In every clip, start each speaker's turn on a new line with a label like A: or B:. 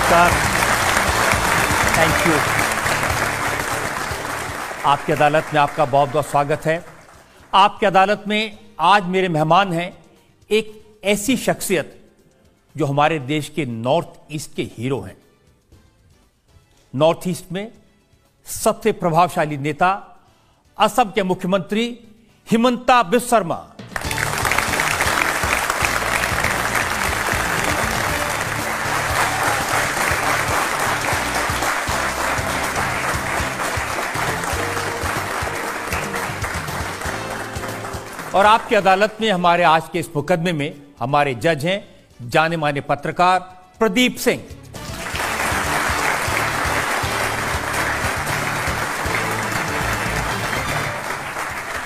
A: नमस्कार, thank you. आपकी अदालत में आपका बहुत बहुत स्वागत है। आपकी अदालत में आज मेरे मेहमान हैं एक ऐसी शख्सियत जो हमारे देश के नॉर्थ ईस्ट के हीरो हैं। नॉर्थ ईस्ट में सबसे प्रभावशाली नेता, असम के मुख्यमंत्री हिमंता बिस्वा शर्मा। और आपकी अदालत में हमारे आज के इस मुकदमे में हमारे जज हैं जाने माने पत्रकार प्रदीप सिंह।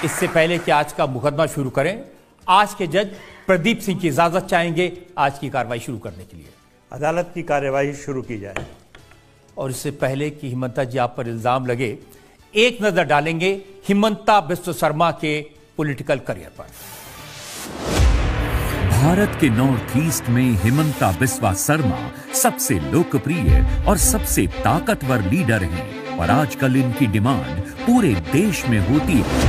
A: इससे पहले कि आज का मुकदमा शुरू करें, आज के जज प्रदीप सिंह की इजाजत चाहेंगे आज की कार्रवाई शुरू करने के लिए।
B: अदालत की कार्यवाही शुरू की जाए।
A: और इससे पहले कि हिमंता जी आप पर इल्जाम लगे, एक नजर डालेंगे हिमंता बिस्वा शर्मा के पॉलिटिकल करियर पर।
C: भारत के नॉर्थ ईस्ट में हिमंता बिस्वा शर्मा सबसे लोकप्रिय और सबसे ताकतवर लीडर हैं और आजकल इनकी डिमांड पूरे देश में होती है।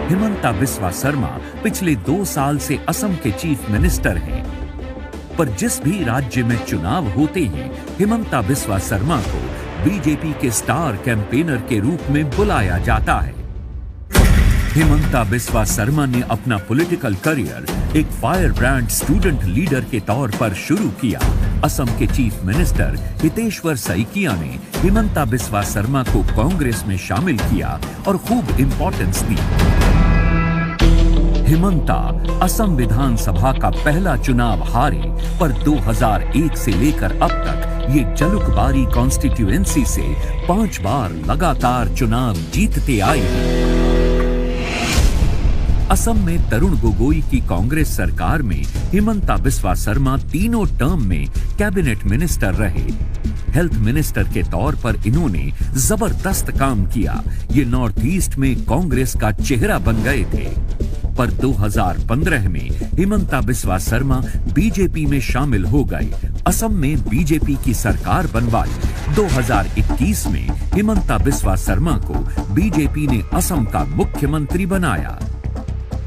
C: हिमंता बिस्वा शर्मा पिछले 2 साल से असम के चीफ मिनिस्टर हैं, पर जिस भी राज्य में चुनाव होते हैं, हिमंता बिस्वा शर्मा को बीजेपी के स्टार कैंपेनर के रूप में बुलाया जाता है। हिमंता बिस्वा शर्मा ने अपना पॉलिटिकल करियर एक फायर ब्रांड स्टूडेंट लीडर के तौर पर शुरू किया। असम के चीफ मिनिस्टर हितेश्वर सैकिया ने हिमंता बिस्वा शर्मा को कांग्रेस में शामिल किया और खूब इंपॉर्टेंस दी। हिमंता असम विधानसभा का पहला चुनाव हारे, पर 2001 से लेकर अब तक ये जलुकबारी कॉन्स्टिट्यूएंसी से 5 बार लगातार चुनाव जीतते आए हैं। असम में तरुण गोगोई की कांग्रेस सरकार में हिमंता बिस्वा शर्मा तीनों टर्म में कैबिनेट मिनिस्टर रहे। हेल्थ मिनिस्टर के तौर पर इन्होंने जबरदस्त काम किया। ये नॉर्थ ईस्ट में कांग्रेस का चेहरा बन गए थे। पर 2015 में हिमंता बिस्वा शर्मा बीजेपी में शामिल हो गए। असम में बीजेपी की सरकार बनवाई। 2021 में हिमंता बिस्वा शर्मा को बीजेपी ने असम का मुख्यमंत्री बनाया।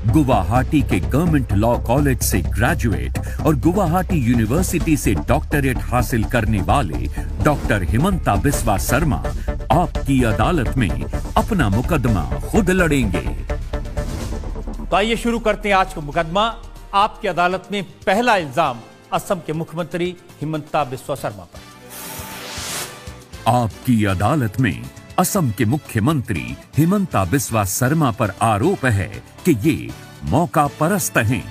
C: गुवाहाटी के गवर्नमेंट लॉ कॉलेज से ग्रेजुएट और गुवाहाटी यूनिवर्सिटी से डॉक्टरेट हासिल करने वाले डॉक्टर हिमंता बिस्वा शर्मा आपकी अदालत में अपना मुकदमा खुद लड़ेंगे।
A: तो आइए शुरू करते हैं आज का मुकदमा। आपकी अदालत में पहला इल्जाम असम के मुख्यमंत्री हिमंता बिस्वा शर्मा पर।
C: आपकी अदालत में असम के मुख्यमंत्री हिमंता बिस्वा शर्मा पर आरोप है कि ये मौका परस्त हैं।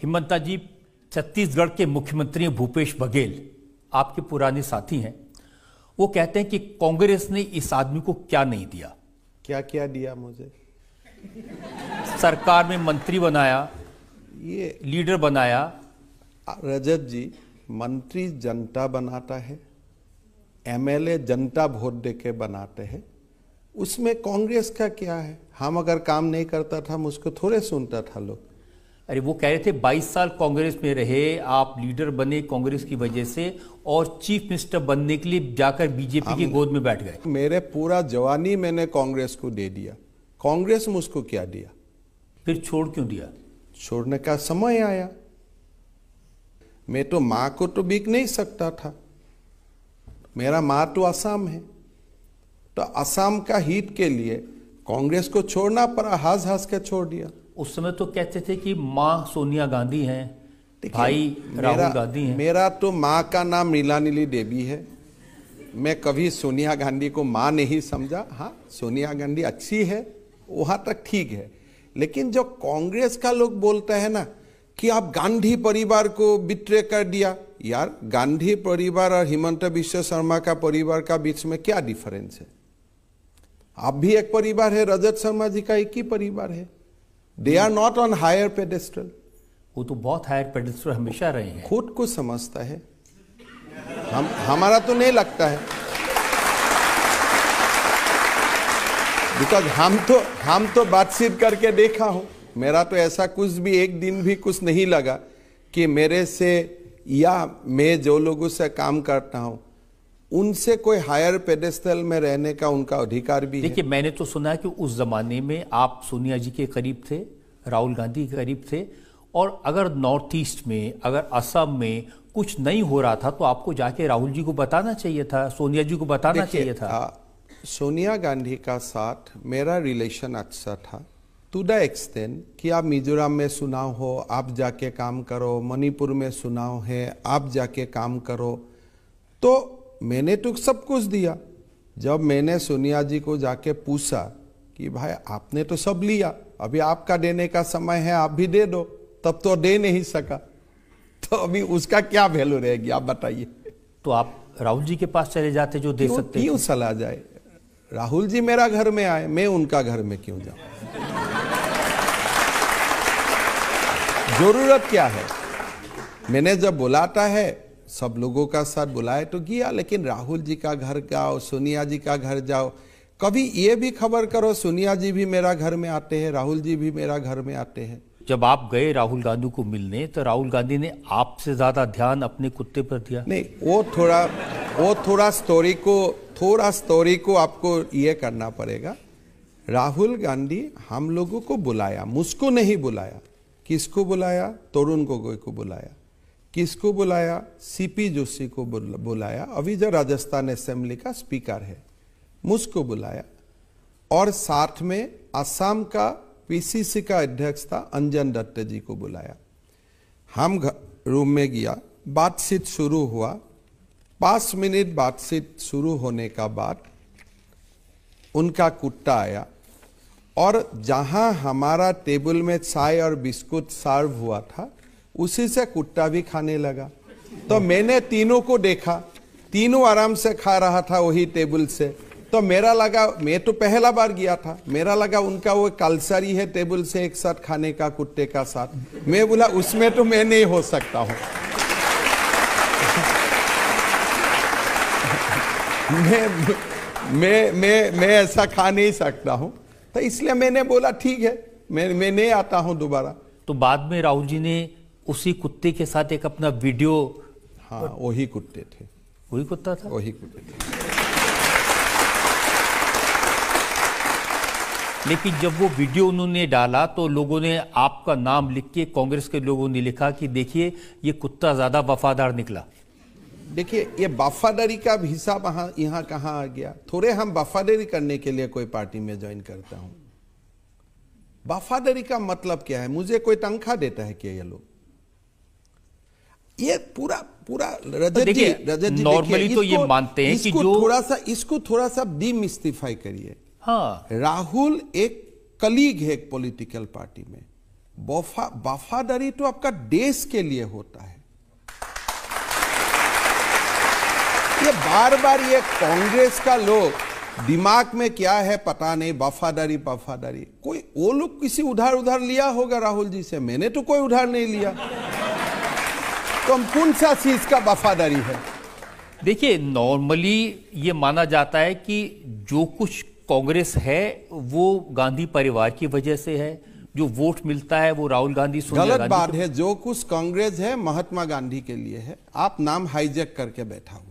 A: हिमंता जी, छत्तीसगढ़ के मुख्यमंत्री भूपेश बघेल आपके पुराने साथी हैं। वो कहते हैं कि कांग्रेस ने इस आदमी को क्या नहीं दिया।
D: क्या क्या दिया मुझे?
A: सरकार में मंत्री बनाया,
D: ये
A: लीडर बनाया।
D: रजत जी, मंत्री जनता बनाता है, एमएलए जनता वोट दे के बनाते हैं। उसमें कांग्रेस का क्या है? हम अगर काम नहीं करता था मुझको थोड़े सुनता था लोग।
A: अरे वो कह रहे थे 22 साल कांग्रेस में रहे, आप लीडर बने कांग्रेस की वजह से और चीफ मिनिस्टर बनने के लिए जाकर बीजेपी की गोद में बैठ गए।
D: मेरे पूरा जवानी मैंने कांग्रेस को दे दिया। कांग्रेस मुझको क्या दिया?
A: फिर छोड़ क्यों दिया?
D: छोड़ने का समय आया। मैं तो माँ को तो बिक नहीं सकता था। मेरा माँ तो असम है, तो असम का हित के लिए कांग्रेस को छोड़ना पड़ा। हंस हंस के छोड़ दिया।
A: उस समय तो कहते थे कि माँ सोनिया गांधी हैं, भाई राहुल गांधी हैं।
D: मेरा तो माँ का नाम नीलानीली देवी है। मैं कभी सोनिया गांधी को माँ नहीं समझा। हाँ, सोनिया गांधी अच्छी है, वहां तक ठीक है। लेकिन जो कांग्रेस का लोग बोलते हैं ना कि आप गांधी परिवार को बिट्रे कर दिया, यार गांधी परिवार और हिमंता बिस्वा शर्मा का परिवार का बीच में क्या डिफरेंस है? आप भी एक परिवार है, रजत शर्मा जी का एक ही परिवार है। They are not on higher pedestal.
A: वो तो बहुत हायर पेडेस्टल हमेशा रहे हैं।
D: खुद को समझता है, हमारा तो नहीं लगता है। बिकॉज हम तो बातचीत करके देखा हूं। मेरा तो ऐसा कुछ भी एक दिन भी कुछ नहीं लगा कि मेरे से या मैं जो लोगों से काम करता हूं उनसे कोई हायर पेडेस्टल में रहने का उनका अधिकार भी है।
A: देखिए, मैंने तो सुना है कि उस जमाने में आप सोनिया जी के करीब थे, राहुल गांधी के करीब थे, और अगर नॉर्थ ईस्ट में, अगर असम में कुछ नहीं हो रहा था तो आपको जाके राहुल जी को बताना चाहिए था, सोनिया जी को बताना चाहिए था।
D: सोनिया गांधी का साथ मेरा रिलेशन अच्छा था, टू द एक्सटेंट कि आप मिजोरम में चुनाव हो, आप जाके काम करो, मणिपुर में चुनाव है, आप जाके काम करो, तो मैंने तो सब कुछ दिया। जब मैंने सोनिया जी को जाके पूछा कि भाई आपने तो सब लिया, अभी आपका देने का समय है, आप भी दे दो, तब तो दे नहीं सका, तो अभी उसका क्या वैल्यू रहेगी, आप बताइए।
A: तो आप राहुल जी के पास चले जाते जो दे सकते।
D: क्यों चला जाए? राहुल जी मेरा घर में आए, मैं उनका घर में क्यों जाऊं? जरूरत क्या है? मैंने जब बुलाता है सब लोगों का साथ बुलाए तो गया, लेकिन राहुल जी का घर जाओ, सोनिया जी का घर जाओ, कभी ये भी खबर करो सोनिया जी भी मेरा घर में आते हैं, राहुल जी भी मेरा घर में आते हैं।
A: जब आप गए राहुल गांधी को मिलने तो राहुल गांधी ने आपसे ज्यादा ध्यान अपने कुत्ते पर दिया?
D: नहीं, वो थोड़ा स्टोरी को आपको ये करना पड़ेगा। राहुल गांधी हम लोगों को बुलाया, मुझको नहीं बुलाया। किसको बुलाया? तरुण गोगोई को बुलाया। किसको बुलाया? सीपी जोशी को बुलाया, अभी जो राजस्थान असेंबली का स्पीकर है, मुझको बुलाया, और साथ में असम का पीसीसी का अध्यक्ष था अंजन दत्त जी को बुलाया। हम रूम में गया, बातचीत शुरू हुआ। 5 मिनट बातचीत शुरू होने का बाद उनका कुत्ता आया, और जहां हमारा टेबल में चाय और बिस्कुट सर्व हुआ था उसी से कुत्ता भी खाने लगा। तो मैंने तीनों को देखा, तीनों आराम से खा रहा था वही टेबल से, तो मेरा लगा, मैं तो पहला बार गया था, मेरा लगा उनका वो कल्चर ही है टेबल से एक साथ खाने का कुत्ते का साथ। मैं बोला उसमें तो मैं नहीं हो सकता हूं। मैं ऐसा खा नहीं सकता हूं, तो इसलिए मैंने बोला ठीक है, मैं नहीं आता हूं दोबारा।
A: तो बाद में राहुल जी ने उसी कुत्ते के साथ एक अपना वीडियो।
D: हाँ, वही कुत्ते थे,
A: वही कुत्ता था,
D: वही कुत्ते थे।
A: लेकिन जब वो वीडियो उन्होंने डाला तो लोगों ने आपका नाम लिख के, कांग्रेस के लोगों ने लिखा कि देखिए ये कुत्ता ज्यादा वफादार निकला।
D: देखिए, ये वफादारी का हिसाब यहाँ कहाँ आ गया? थोड़े हम वफादारी करने के लिए कोई पार्टी में ज्वाइन करता हूं। वफादारी का मतलब क्या है? मुझे कोई तनख्वाह देता है क्या ये लोग? ये पूरा रजत जी
A: नॉर्मली तो ये मानते हैं कि जो
D: इसको थोड़ा सा डीमिस्टिफाई करिए।
A: हाँ, राहुल
D: एक कलीग है एक पॉलिटिकल पार्टी में। वफादारी तो आपका देश के लिए होता है। ये बार बार ये कांग्रेस का लोग दिमाग में क्या है पता नहीं, वफादारी कोई वो लोग किसी उधार लिया होगा राहुल जी से, मैंने तो कोई उधार नहीं लिया। तो हम कौन सा चीज का वफादारी है?
A: देखिए, नॉर्मली ये माना जाता है कि जो कुछ कांग्रेस है वो गांधी परिवार की वजह से है, जो वोट मिलता है वो राहुल गांधी, सोनिया गांधी।
D: गलत बात है। जो कुछ कांग्रेस है महात्मा गांधी के लिए है। आप नाम हाईजैक करके बैठा हुआ है।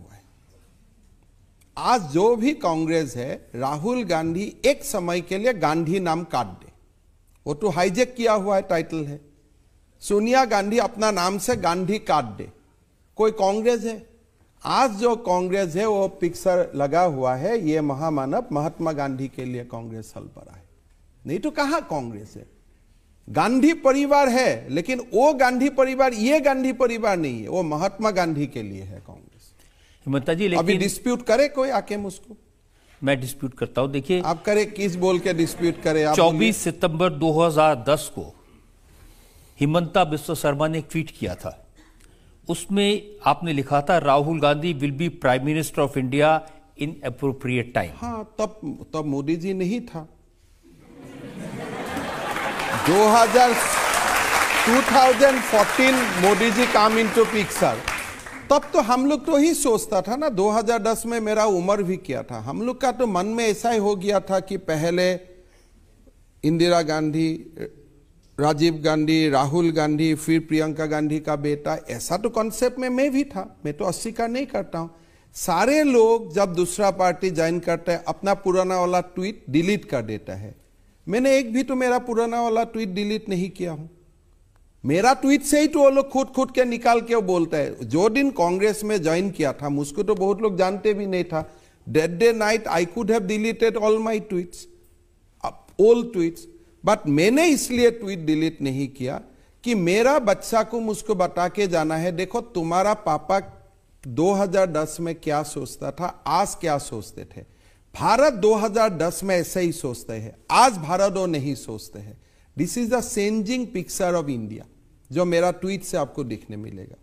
D: आज जो भी कांग्रेस है, राहुल गांधी एक समय के लिए गांधी नाम काट दे, वो तो हाईजैक किया हुआ है, टाइटल है। सोनिया गांधी अपना नाम से गांधी काट दे, कोई कांग्रेस है? आज जो कांग्रेस है वो पिक्चर लगा हुआ है, ये महामानव महात्मा गांधी के लिए कांग्रेस हल पड़ा है, नहीं तो कहां कांग्रेस है? गांधी परिवार है, लेकिन वो गांधी परिवार ये गांधी परिवार नहीं है, वो महात्मा गांधी के लिए है कांग्रेस।
A: हिमंता जी,
D: अभी डिस्प्यूट करे कोई आके मुझको?
A: मैं डिस्प्यूट करता हूं। देखिए,
D: आप करे, किस बोल के डिस्प्यूट करे?
A: 24 सितंबर 2010 को हिमंता बिस्वा शर्मा ने एक ट्वीट किया था। उसमें आपने लिखा था, Rahul Gandhi will be prime minister of India in appropriate time.
D: हाँ, तब मोदी जी नहीं था। 2014 मोदी जी काम इनटू पिक्चर। तब तो हम लोग तो ही सोचता था ना, 2010 में मेरा उम्र भी क्या था, हम लोग का तो मन में ऐसा ही हो गया था कि पहले इंदिरा गांधी, राजीव गांधी, राहुल गांधी, फिर प्रियंका गांधी का बेटा, ऐसा तो कॉन्सेप्ट में मैं भी था, मैं तो अस्वीकार नहीं करता हूं। सारे लोग जब दूसरा पार्टी ज्वाइन करते हैं अपना पुराना वाला ट्वीट डिलीट कर देता है। मैंने एक भी तो मेरा पुराना वाला ट्वीट डिलीट नहीं किया हूं। मेरा ट्वीट से ही तो वो लोग खुद के निकाल के वो बोलता है। जो दिन कांग्रेस में ज्वाइन किया था मुझको तो बहुत लोग जानते भी नहीं था। That day night I could have deleted all my tweets, old tweets, but मैंने इसलिए ट्वीट डिलीट नहीं किया कि मेरा बच्चा को मुझको बता के जाना है, देखो तुम्हारा पापा 2010 में क्या सोचता था, आज क्या सोचते थे। भारत 2010 में ऐसे ही सोचते हैं, आज भारत वो नहीं सोचते हैं। This is the changing picture of India, जो मेरा ट्वीट से आपको दिखने मिलेगा।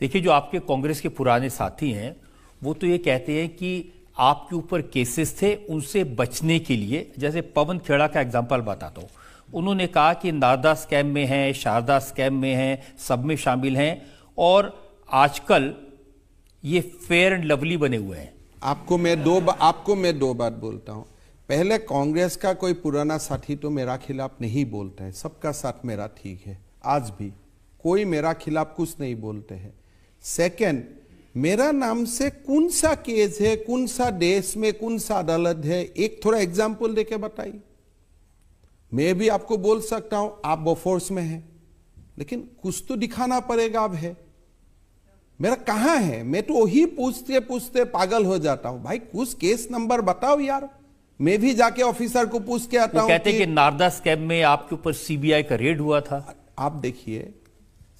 A: देखिए, जो आपके कांग्रेस के पुराने साथी हैं वो तो ये कहते हैं कि आपके ऊपर केसेस थे, उनसे बचने के लिए, जैसे पवन खेड़ा का एग्जांपल बताता हूं, उन्होंने कहा कि नारदा स्कैम में हैं, शारदा स्कैम में हैं, सब में शामिल हैं और आजकल ये फेयर एंड लवली बने हुए हैं।
D: आपको मैं दो बात बोलता हूं। पहले कांग्रेस का कोई पुराना साथी तो मेरा खिलाफ नहीं बोलता है, सबका साथ मेरा ठीक है, आज भी कोई मेरा खिलाफ कुछ नहीं बोलते हैं। सेकंड, मेरा नाम से कौन सा केस है, कौन सा देश में कौन सा अदालत है, एक थोड़ा एग्जाम्पल देके बताइए। मैं भी आपको बोल सकता हूं आप बोफोर्स में हैं, लेकिन कुछ तो दिखाना पड़ेगा। अब है मेरा कहां है, मैं तो वही पूछते पूछते पागल हो जाता हूं। भाई कुछ केस नंबर बताओ यार, मैं भी जाके ऑफिसर को पूछ के आता हूं।
A: कहते कि नारदा स्कैम में आपके ऊपर सीबीआई का रेड हुआ था।
D: आप देखिए,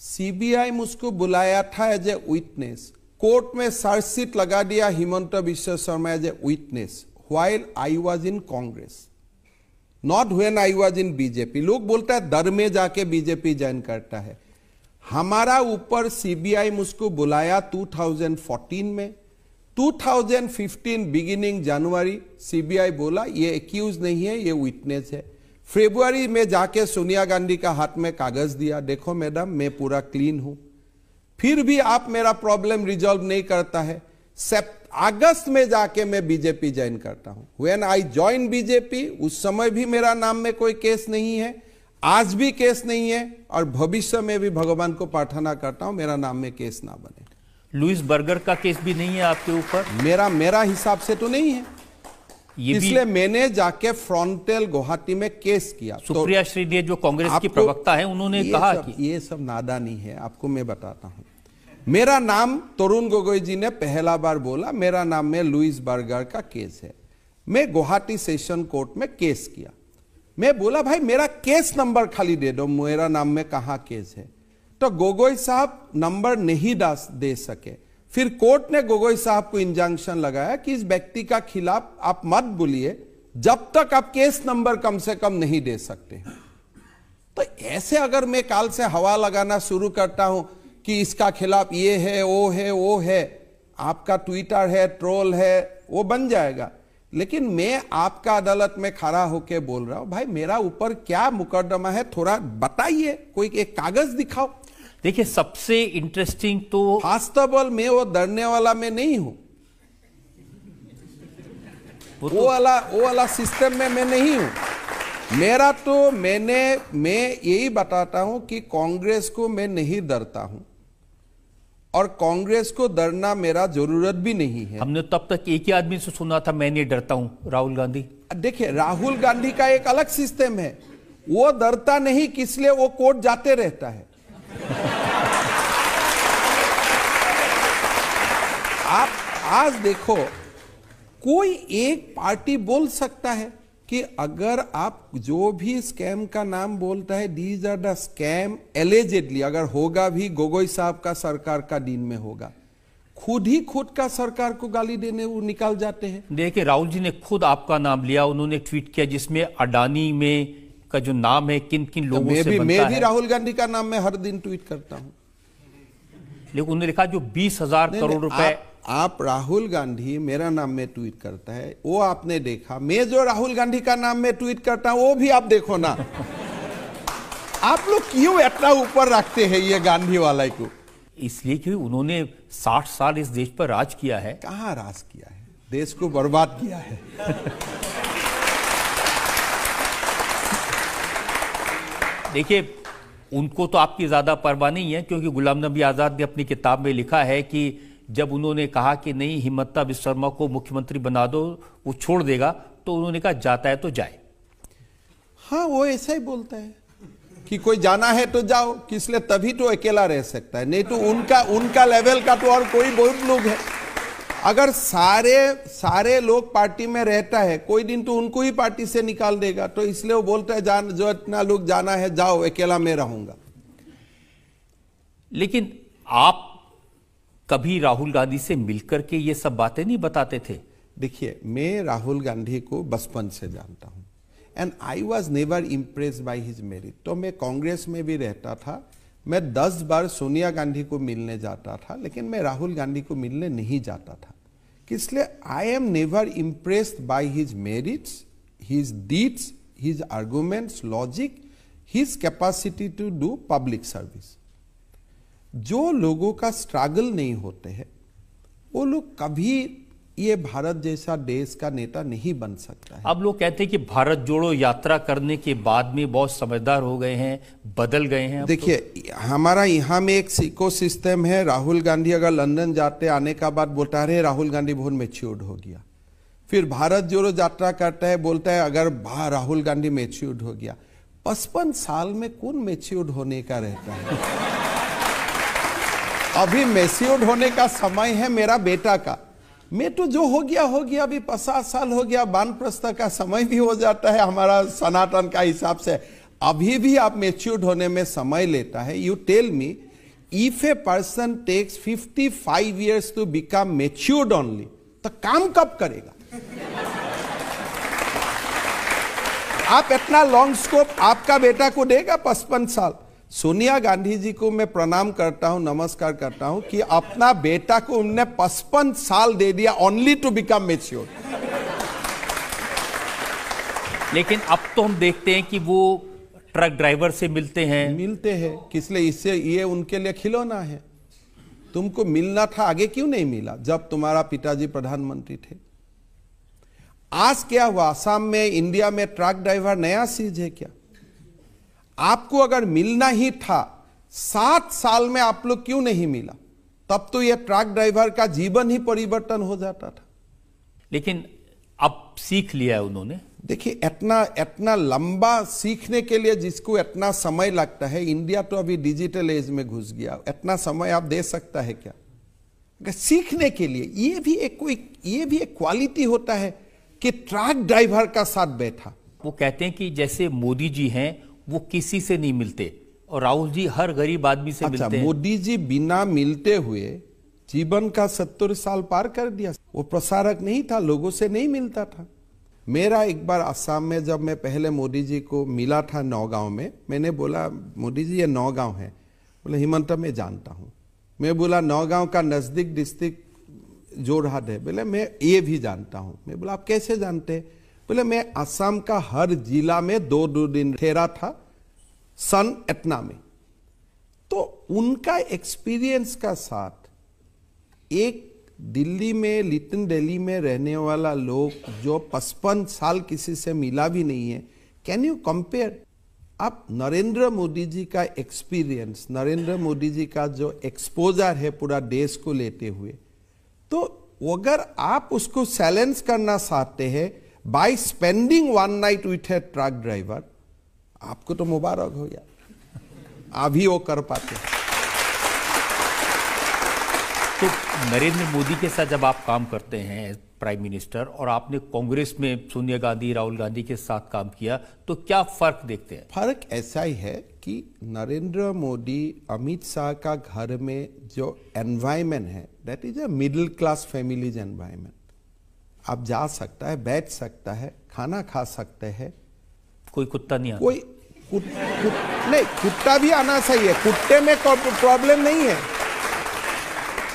D: सीबीआई मुझको बुलाया था एज ए विटनेस, कोर्ट में चार्जशीट लगा दिया Himanta Biswa Sarma as a witness while I was in Congress, not when I was in BJP. लोग बोलता है दर में जाके बीजेपी ज्वाइन करता है। हमारा ऊपर सीबीआई मुझको बुलाया 2014 में, 2015 बिगिनिंग जनवरी सीबीआई बोला ये एक्यूज नहीं है, ये विटनेस है। फरवरी में जाके सोनिया गांधी का हाथ में कागज दिया, देखो मैडम मैं पूरा क्लीन हूं। फिर भी आप मेरा प्रॉब्लम रिजॉल्व नहीं करता है। अगस्त में जाके मैं बीजेपी ज्वाइन करता हूं। व्हेन आई ज्वाइन बीजेपी उस समय भी मेरा नाम में कोई केस नहीं है, आज भी केस नहीं है और भविष्य में भी भगवान को प्रार्थना करता हूं मेरा नाम में केस ना बने।
A: लुइस बर्गर का केस भी नहीं है आपके ऊपर?
D: मेरा हिसाब से तो नहीं है, इसलिए मैंने जाके फ्रंटल गुवाहाटी में केस किया।
A: सुप्रिया श्रीदेव जो कांग्रेस की प्रवक्ता है उन्होंने कहा कि
D: ये सब नादानी है। आपको मैं बताता हूं, मेरा नाम तरुण गोगोई जी ने पहला बार बोला, मेरा नाम में लुइस बर्गर का केस है। मैं गुवाहाटी सेशन कोर्ट में केस किया। मैं बोला भाई मेरा केस नंबर खाली दे दो, मेरा नाम में कहां केस है। तो गोगोई साहब नंबर नहीं दे सके। फिर कोर्ट ने गोगोई साहब को इंजंक्शन लगाया कि इस व्यक्ति का खिलाफ आप मत बोलिए जब तक आप केस नंबर कम से कम नहीं दे सकते। तो ऐसे अगर मैं काल से हवा लगाना शुरू करता हूं कि इसका खिलाफ ये है वो है, आपका ट्विटर है, ट्रोल है, वो बन जाएगा। लेकिन मैं आपका अदालत में खड़ा होकर बोल रहा हूं, भाई मेरा ऊपर क्या मुकदमा है थोड़ा बताइए, कोई एक कागज दिखाओ।
A: देखिए सबसे इंटरेस्टिंग तो
D: फास्टेबल मैं वो डरने वाला मैं नहीं हूं, वो वाला सिस्टम में मैं नहीं हूं। मेरा तो मैं यही बताता हूं कि कांग्रेस को मैं नहीं डरता हूं और कांग्रेस को डरना मेरा जरूरत भी नहीं है।
A: हमने तब तक एक ही आदमी से सुना था मैं नहीं डरता हूं, राहुल गांधी।
D: देखिए राहुल गांधी का एक अलग सिस्टम है, वो डरता नहीं इसलिए वो कोर्ट जाते रहता है। आप आज देखो कोई एक पार्टी बोल सकता है कि अगर आप जो भी स्कैम का नाम बोलता है these are the scam allegedly, अगर होगा भी गोगोई साहब का सरकार का दिन में होगा, खुद का सरकार को गाली देने वो निकाल जाते हैं।
A: देखिए राहुल जी ने खुद आपका नाम लिया, उन्होंने ट्वीट किया जिसमें अडानी में का जो नाम है किन किन लोगों से बनता
D: मैं भी राहुल गांधी का नाम मैं हर दिन ट्वीट करता हूं,
A: लेकिन उन्होंने लिखा जो 20,000 करोड़ रुपए।
D: आप राहुल गांधी मेरा नाम में ट्वीट करता है वो आपने देखा, मैं जो राहुल गांधी का नाम में ट्वीट करता हूं वो भी आप देखो ना। आप लोग क्यों इतना ऊपर रखते हैं ये गांधी वाला को?
A: इसलिए कि उन्होंने 60 साल इस देश पर राज किया है।
D: कहां राज किया है, देश को बर्बाद किया है।
A: देखिए, उनको तो आपकी ज्यादा परवाह नहीं है, क्योंकि गुलाम नबी आजाद ने अपनी किताब में लिखा है कि जब उन्होंने कहा कि नहीं हिमंता बिस्वा शर्मा को मुख्यमंत्री बना दो, वो छोड़ देगा, तो उन्होंने कहा जाता है तो जाए।
D: हाँ, वो ऐसा ही बोलता है कि कोई जाना है तो जाओ, किस लिए, तभी तो अकेला रह सकता है, नहीं तो उनका लेवल का तो और कोई बहुत लोग है। अगर सारे लोग पार्टी में रहता है, कोई दिन तो उनको ही पार्टी से निकाल देगा, तो इसलिए वो बोलता है जो इतना लोग जाना है जाओ, अकेला मैं रहूंगा।
A: लेकिन आप कभी राहुल गांधी से मिलकर के ये सब बातें नहीं बताते थे?
D: देखिए, मैं राहुल गांधी को बचपन से जानता हूं and I was never impressed by his merit. तो मैं कांग्रेस में भी रहता था, मैं 10 बार सोनिया गांधी को मिलने जाता था, लेकिन मैं राहुल गांधी को मिलने नहीं जाता था। इसलिए I am never impressed by his merits, his deeds, his arguments, logic, his capacity to do public service. जो लोगों का स्ट्रगल नहीं होते हैं, वो लोग कभी ये भारत जैसा देश का नेता नहीं बन सकता है।
A: अब लोग कहते हैं कि भारत जोड़ो यात्रा करने के बाद में बहुत समझदार हो गए हैं, बदल गए हैं।
D: देखिए, हमारा यहाँ में एक इको सिस्टम है। राहुल गांधी अगर लंदन जाते, आने का बाद बोलता है राहुल गांधी बहुत मैच्योर्ड हो गया। फिर भारत जोड़ो यात्रा करता है, बोलता है अगर राहुल गांधी मैच्योर्ड हो गया। 55 साल में कौन मैच्योर्ड होने का रहता है? अभी मैच्योर्ड होने का समय है मेरा बेटा का। मैं तो जो हो गया, अभी 50 साल हो गया, वानप्रस्थ का समय भी हो जाता है हमारा सनातन का हिसाब से। अभी भी आप मैच्योर्ड होने में समय लेता है। You tell me, if a person takes 55 years to become matured only, तो काम कब करेगा? आप इतना लॉन्ग स्कोप आपका बेटा को देगा 55 साल? सोनिया गांधी जी को मैं प्रणाम करता हूं, नमस्कार करता हूं कि अपना बेटा को उन्होंने 55 साल दे दिया ओनली टू बिकम मैच्योर।
A: लेकिन अब तो हम देखते हैं कि वो ट्रक ड्राइवर से मिलते हैं।
D: किस लिए? इससे ये उनके लिए खिलौना है। तुमको मिलना था, आगे क्यों नहीं मिला जब तुम्हारा पिताजी प्रधानमंत्री थे? आज क्या हुआ? असम में, इंडिया में ट्रक ड्राइवर नया चीज है क्या? आपको अगर मिलना ही था, 7 साल में आप लोग क्यों नहीं मिला? तब तो यह ट्रक ड्राइवर का जीवन ही परिवर्तन हो जाता था।
A: लेकिन अब सीख लिया है उन्होंने।
D: देखिए, इतना लंबा सीखने के लिए जिसको इतना समय लगता है, इंडिया तो अभी डिजिटल एज में घुस गया, इतना समय आप दे सकता है क्या? अगर सीखने के लिए ये भी एक क्वालिटी होता है कि ट्रक ड्राइवर का साथ बैठा।
A: वो कहते हैं कि जैसे मोदी जी हैं, वो किसी से नहीं मिलते, और राहुल जी हर गरीब आदमी से मिलते हैं।
D: मोदी जी बिना मिलते हुए जीवन का 70 साल पार कर दिया। वो प्रसारक नहीं था, लोगों से नहीं मिलता था। मेरा एक बार असम में जब मैं पहले मोदी जी को मिला था नौगांव में, मैंने बोला मोदी जी ये नौगांव है। बोले हिमंता मैं जानता हूँ। मैं बोला नौगांव का नजदीक डिस्ट्रिक्ट जोरहाट है। बोले मैं ये भी जानता हूँ। मैं बोला आप कैसे जानते हैं? बोले मैं असम का हर जिला में 2 दिन ठहरा था सन इतना में। तो उनका एक्सपीरियंस का साथ एक दिल्ली में, लिटिल दिल्ली में रहने वाला लोग जो 55 साल किसी से मिला भी नहीं है, कैन यू कंपेयर? आप नरेंद्र मोदी जी का एक्सपीरियंस, नरेंद्र मोदी जी का जो एक्सपोजर है पूरा देश को लेते हुए, तो अगर आप उसको चैलेंज करना चाहते हैं by spending 1 night with A truck driver, आपको तो मुबारक हो गया, अभी वो कर पाते।
A: तो नरेंद्र मोदी के साथ जब आप काम करते हैं प्राइम मिनिस्टर, और आपने कांग्रेस में सोनिया गांधी, राहुल गांधी के साथ काम किया, तो क्या फर्क देखते हैं?
D: फर्क ऐसा ही है कि नरेंद्र मोदी, अमित शाह का घर में जो एनवायरमेंट है, that is a middle class families environment. आप जा सकता है, बैठ सकता है, खाना खा सकते हैं,
A: कोई कुत्ता नहीं आता,
D: कोई नहीं, कुत्ता भी आना चाहिए, कुत्ते में प्रॉब्लम नहीं है,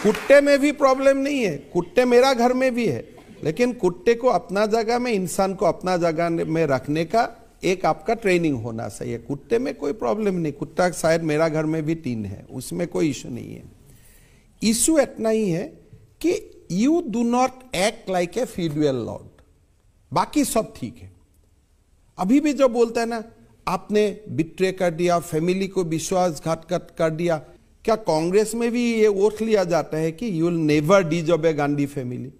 D: कुत्ते में भी प्रॉब्लम नहीं है, कुत्ते मेरा घर में भी है, लेकिन कुत्ते को अपना जगह में, इंसान को अपना जगह में रखने का एक आपका ट्रेनिंग होना चाहिए। कुत्ते में कोई प्रॉब्लम नहीं, कुत्ता शायद मेरा घर में भी 3 है, उसमें कोई इशू नहीं है। इशू इतना ही है कि you do not act like a feudal lord, बाकी सब ठीक है। अभी भी जो बोलता है ना, आपने बिट्रे कर दिया, फैमिली को विश्वासघात कर दिया। क्या कांग्रेस में भी ये ओथ लिया जाता है कि you will never disobey Gandhi family?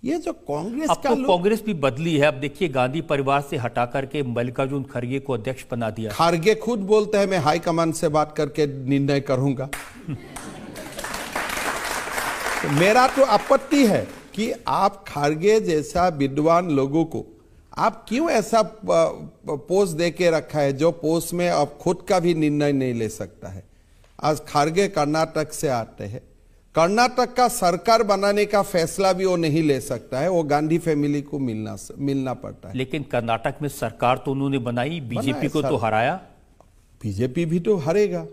D: ये जो कांग्रेस
A: अब तो कांग्रेस भी बदली है। अब देखिए, गांधी परिवार से हटा करके मल्लिकार्जुन खड़गे को अध्यक्ष बना दिया।
D: खड़गे खुद बोलते हैं मैं हाईकमान से बात करके निर्णय करूंगा। तो मेरा तो आपत्ति है कि आप खड़गे जैसा विद्वान लोगों को आप क्यों ऐसा पोस्ट दे के रखा है जो पोस्ट में अब खुद का भी निर्णय नहीं ले सकता है। आज खड़गे कर्नाटक से आते हैं, कर्नाटक का सरकार बनाने का फैसला भी वो नहीं ले सकता है, वो गांधी फैमिली को मिलना पड़ता है।
A: लेकिन कर्नाटक में सरकार तो उन्होंने बनाई, बीजेपी को तो हराया।
D: बीजेपी भी तो हारेगा,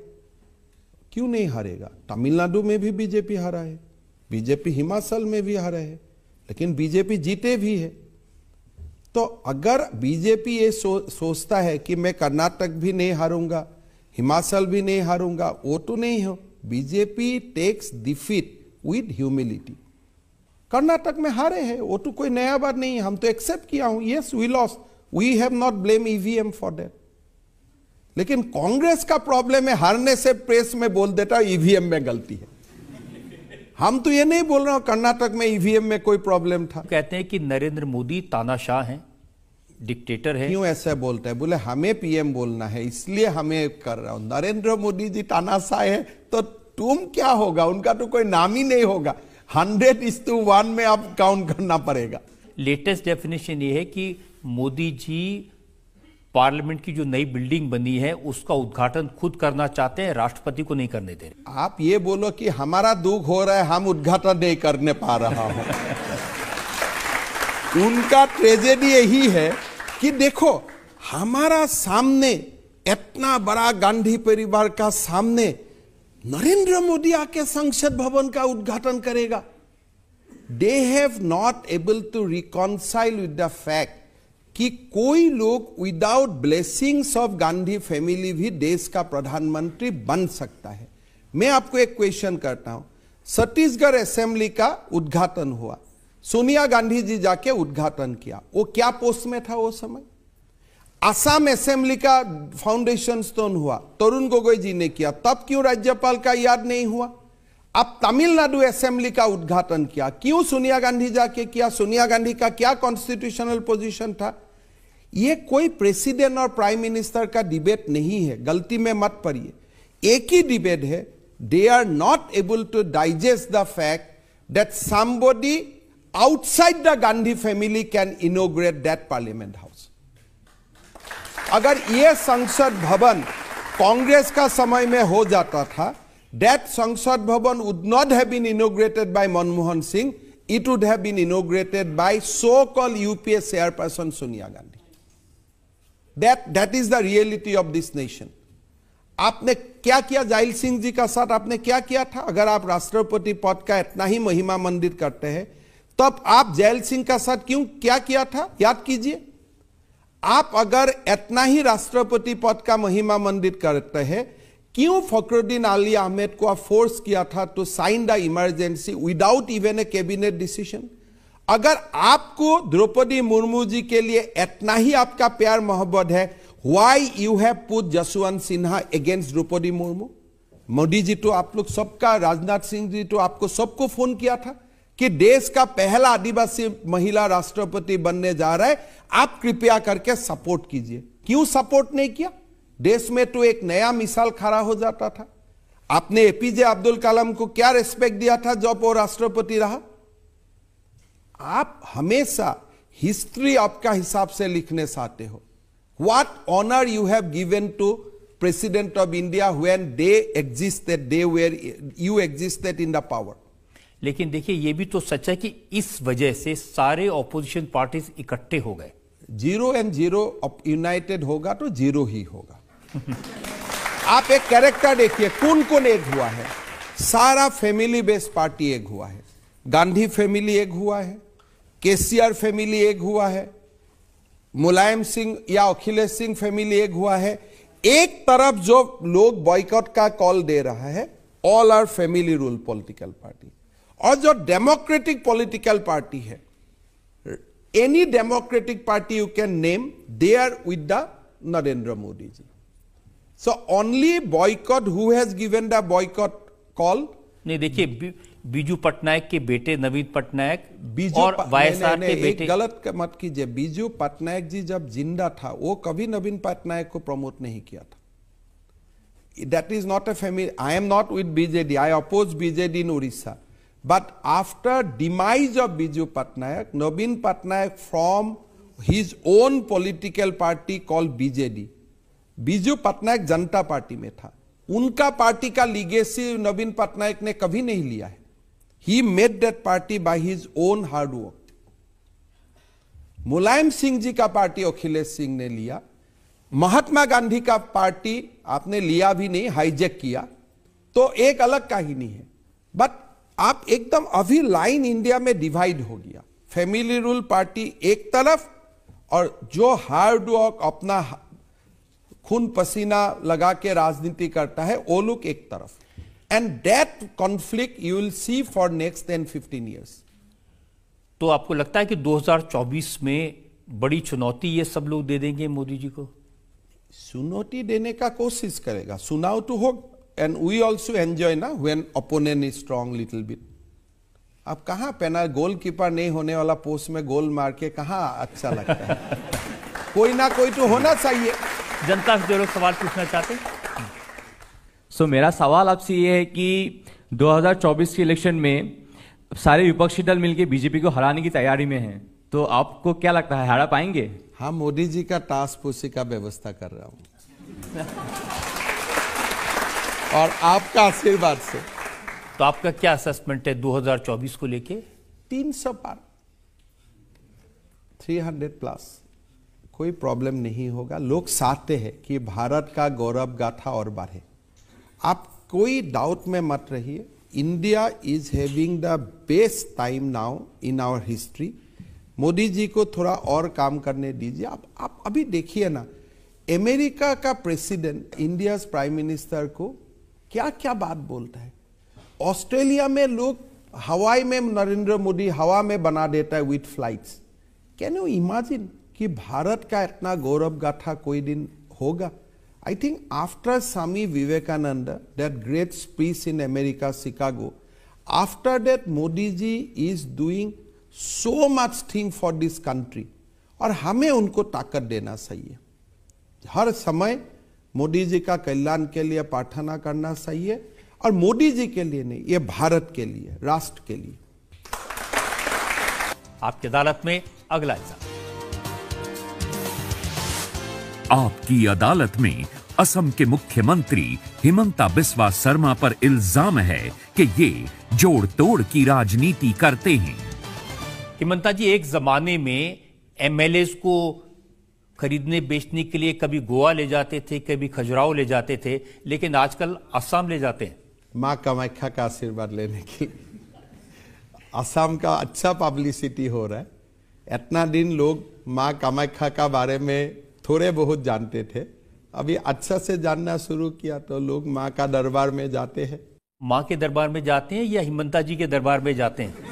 D: क्यों नहीं हारेगा? तमिलनाडु में भी बीजेपी हारा है, बीजेपी हिमाचल में भी हारा है, लेकिन बीजेपी जीते भी है। तो अगर बीजेपी ये सोचता है कि मैं कर्नाटक भी नहीं हारूंगा, हिमाचल भी नहीं हारूंगा, वो तो नहीं हो। BJP takes defeat with humility. Karnataka में हारे हैं, वो तो कोई नया बात नहीं है, हम तो एक्सेप्ट किया हूं। Yes we lost, we have not blame EVM for that. लेकिन कांग्रेस का प्रॉब्लम है हारने से प्रेस में बोल देता ईवीएम में गलती है। हम तो ये नहीं बोल रहे हो कर्नाटक में ईवीएम में कोई प्रॉब्लम था।
A: कहते हैं कि नरेंद्र मोदी तानाशाह हैं, डिक्टेटर है।
D: क्यों ऐसे बोलते हैं? बोले हमें पीएम बोलना है इसलिए हमें कर रहा हूं। नरेंद्र मोदी जी तानाशाह है तो तुम क्या होगा? उनका तो कोई नाम ही नहीं होगा। 100:1 में आप काउंट करना पड़ेगा।
A: लेटेस्ट डेफिनेशन ये है कि मोदी जी पार्लियामेंट की जो नई बिल्डिंग बनी है उसका उद्घाटन खुद करना चाहते हैं, राष्ट्रपति को नहीं करने दे रहे।
D: आप ये बोलो कि हमारा दुख हो रहा है, हम उद्घाटन नहीं करने पा रहा हूं। उनका ट्रेजेडी यही है कि देखो हमारा सामने इतना बड़ा गांधी परिवार का सामने नरेंद्र मोदी आके संसद भवन का उद्घाटन करेगा। They have not able to reconcile with the fact कि कोई लोग without blessings of Gandhi family भी देश का प्रधानमंत्री बन सकता है। मैं आपको एक क्वेश्चन करता हूं। छत्तीसगढ़ असेंबली का उद्घाटन हुआ, सोनिया गांधी जी जाके उद्घाटन किया। वो क्या पोस्ट में था वो समय? असम असेंबली का फाउंडेशन स्टोन हुआ, तरुण गोगोई जी ने किया। तब क्यों राज्यपाल का याद नहीं हुआ? अब तमिलनाडु असेंबली का उद्घाटन किया, क्यों सोनिया गांधी जाके किया? सोनिया गांधी का क्या कॉन्स्टिट्यूशनल पोजीशन था? ये कोई प्रेसिडेंट और प्राइम मिनिस्टर का डिबेट नहीं है, गलती में मत पड़िए। एक ही डिबेट है, they are not able to digest the fact that somebody outside the Gandhi family can inaugurate that parliament house. अगर यह संसद भवन कांग्रेस का समय में हो जाता था, that संसद भवन would not have been inaugurated by Manmohan Singh, it would have been inaugurated by so-called UPA chairperson Sonia Gandhi. That is the reality of this nation. आपने क्या किया जाइल सिंह जी का साथ? आपने क्या किया था? अगर आप राष्ट्रपति पद का इतना ही महिमा मंडित करते हैं, तब आप जैल सिंह का साथ क्यों क्या किया था? याद कीजिए। आप अगर इतना ही राष्ट्रपति पद का महिमा मंडित करते हैं, क्यों फखरुद्दीन अली अहमद को फोर्स किया था to sign the emergency without even a cabinet decision? अगर आपको द्रौपदी मुर्मू जी के लिए इतना ही आपका प्यार मोहब्बत है, why you have put Jaswant Sinha against Draupadi Murmu? Modi ji तो आप लोग सबका, राजनाथ सिंह जी तो आपको सबको फोन किया था कि देश का पहला आदिवासी महिला राष्ट्रपति बनने जा रहा है, आप कृपया करके सपोर्ट कीजिए। क्यों सपोर्ट नहीं किया? देश में तो एक नया मिसाल खड़ा हो जाता था। आपने एपीजे अब्दुल कलाम को क्या रिस्पेक्ट दिया था जब वो राष्ट्रपति रहा? आप हमेशा हिस्ट्री आपका हिसाब से लिखने चाहते हो। What honour you have given to president of India when they existed, they where you existed in the power.
A: लेकिन देखिए ये भी तो सच है कि इस वजह से सारे ऑपोजिशन पार्टीज इकट्ठे हो गए।
D: 0 and 0 यूनाइटेड होगा तो 0 ही होगा। आप एक कैरेक्टर देखिए, कौन कौन एक हुआ है? सारा फैमिली बेस्ड पार्टी एक हुआ है। गांधी फैमिली एक हुआ है, केसीआर फैमिली एक हुआ है, मुलायम सिंह या अखिलेश सिंह फैमिली एक हुआ है। एक तरफ जो लोग बॉयकॉट का कॉल दे रहा है, all are family rule political party. और जो डेमोक्रेटिक पॉलिटिकल पार्टी है, any democratic party you can name, they are with the Narendra Modi ji. So only boycott, who has given the boycott call?
A: नहीं, देखिए बीजू पटनायक के बेटे नवीन पटनायक
D: बीजू
A: और YSR के बेटे,
D: गलत मत कीजिए। बीजू पटनायक जी जब जिंदा था वो कभी नवीन पटनायक को प्रमोट नहीं किया था। That is not a family. I am not with BJD. I oppose BJD in Orissa. But after demise of Biju Patnaik, Naveen Patnaik from his own political party called BJD. Biju Patnaik Janata party में था। उनका party का legacy नवीन पटनायक ने कभी नहीं लिया है। He made that party by his own hard work. Mulayam Singh ji का पार्टी अखिलेश सिंह ने लिया। महात्मा गांधी का पार्टी आपने लिया भी नहीं, हाईजैक किया, तो एक अलग कहानी है। बट आप एकदम अभी लाइन इंडिया में डिवाइड हो गया। फैमिली रूल पार्टी एक तरफ और जो हार्ड वर्क अपना खून पसीना लगा के राजनीति करता है वो लोग एक तरफ। And that conflict you will see for next 10-15 years.
A: तो आपको लगता है कि 2024 में बड़ी चुनौती ये सब लोग दे देंगे मोदी जी को?
D: चुनौती देने का कोशिश करेगा। सुनाओ तो हो, एंड वी ऑल्सो एंजॉय ना when opponent is strong little bit. अब कहां पेना गोलकीपर नहीं होने वाला पोस्ट में गोल मार के कहां अच्छा लगता है? कोई ना कोई तो होना चाहिए।
A: जनता से जो लोग सवाल पूछना चाहते हैं।
E: सो मेरा सवाल आपसे ये है कि 2024 के इलेक्शन में सारे विपक्षी दल मिलकर बीजेपी को हराने की तैयारी में हैं, तो आपको क्या लगता है हरा पाएंगे?
D: हाँ, मोदी जी का टास्क फोर्स का व्यवस्था कर रहा हूं और आपका आशीर्वाद से।
A: तो आपका क्या असेसमेंट है 2024 को लेके?
D: 300 पार, 300 प्लस, कोई प्रॉब्लम नहीं होगा। लोग चाहते हैं कि भारत का गौरव गाथा और बढ़े। आप कोई डाउट में मत रहिए। India is having the best time now in our history. Modi ji को थोड़ा और काम करने दीजिए। आप अभी देखिए ना, अमेरिका का प्रेसिडेंट इंडिया प्राइम मिनिस्टर को क्या क्या बात बोलता है। ऑस्ट्रेलिया में लोग हवाई में नरेंद्र मोदी हवा में बना देता है with flights. Can you imagine कि भारत का इतना गौरव गाथा कोई दिन होगा? I think after Swami Vivekananda that great speech in America Chicago, after that Modi ji is doing so much thing for this country और हमें उनको ताकत देना चाहिए। हर समय मोदी जी का कल्याण के लिए प्रार्थना करना चाहिए, और मोदी जी के लिए नहीं, ये भारत के लिए, राष्ट्र के लिए।
A: आपकी अदालत में अगला इल्जाम।
C: आपकी अदालत में असम के मुख्यमंत्री हिमंता बिस्वा शर्मा पर इल्जाम है कि ये जोड़ तोड़ की राजनीति करते हैं।
A: हिमंता जी, एक जमाने में एमएलएस को खरीदने बेचने के लिए कभी गोवा ले जाते थे, कभी खजुराहो ले जाते थे, लेकिन आजकल असम ले जाते हैं।
D: मां कामाख्या का आशीर्वाद लेने के लिए असम का अच्छा पब्लिसिटी हो रहा है। इतना दिन लोग मां कामाख्या का बारे में थोड़े बहुत जानते थे, अभी अच्छा से जानना शुरू किया तो लोग मां का दरबार में जाते हैं।
A: मां के दरबार में जाते हैं या हिमंता जी के दरबार में जाते हैं?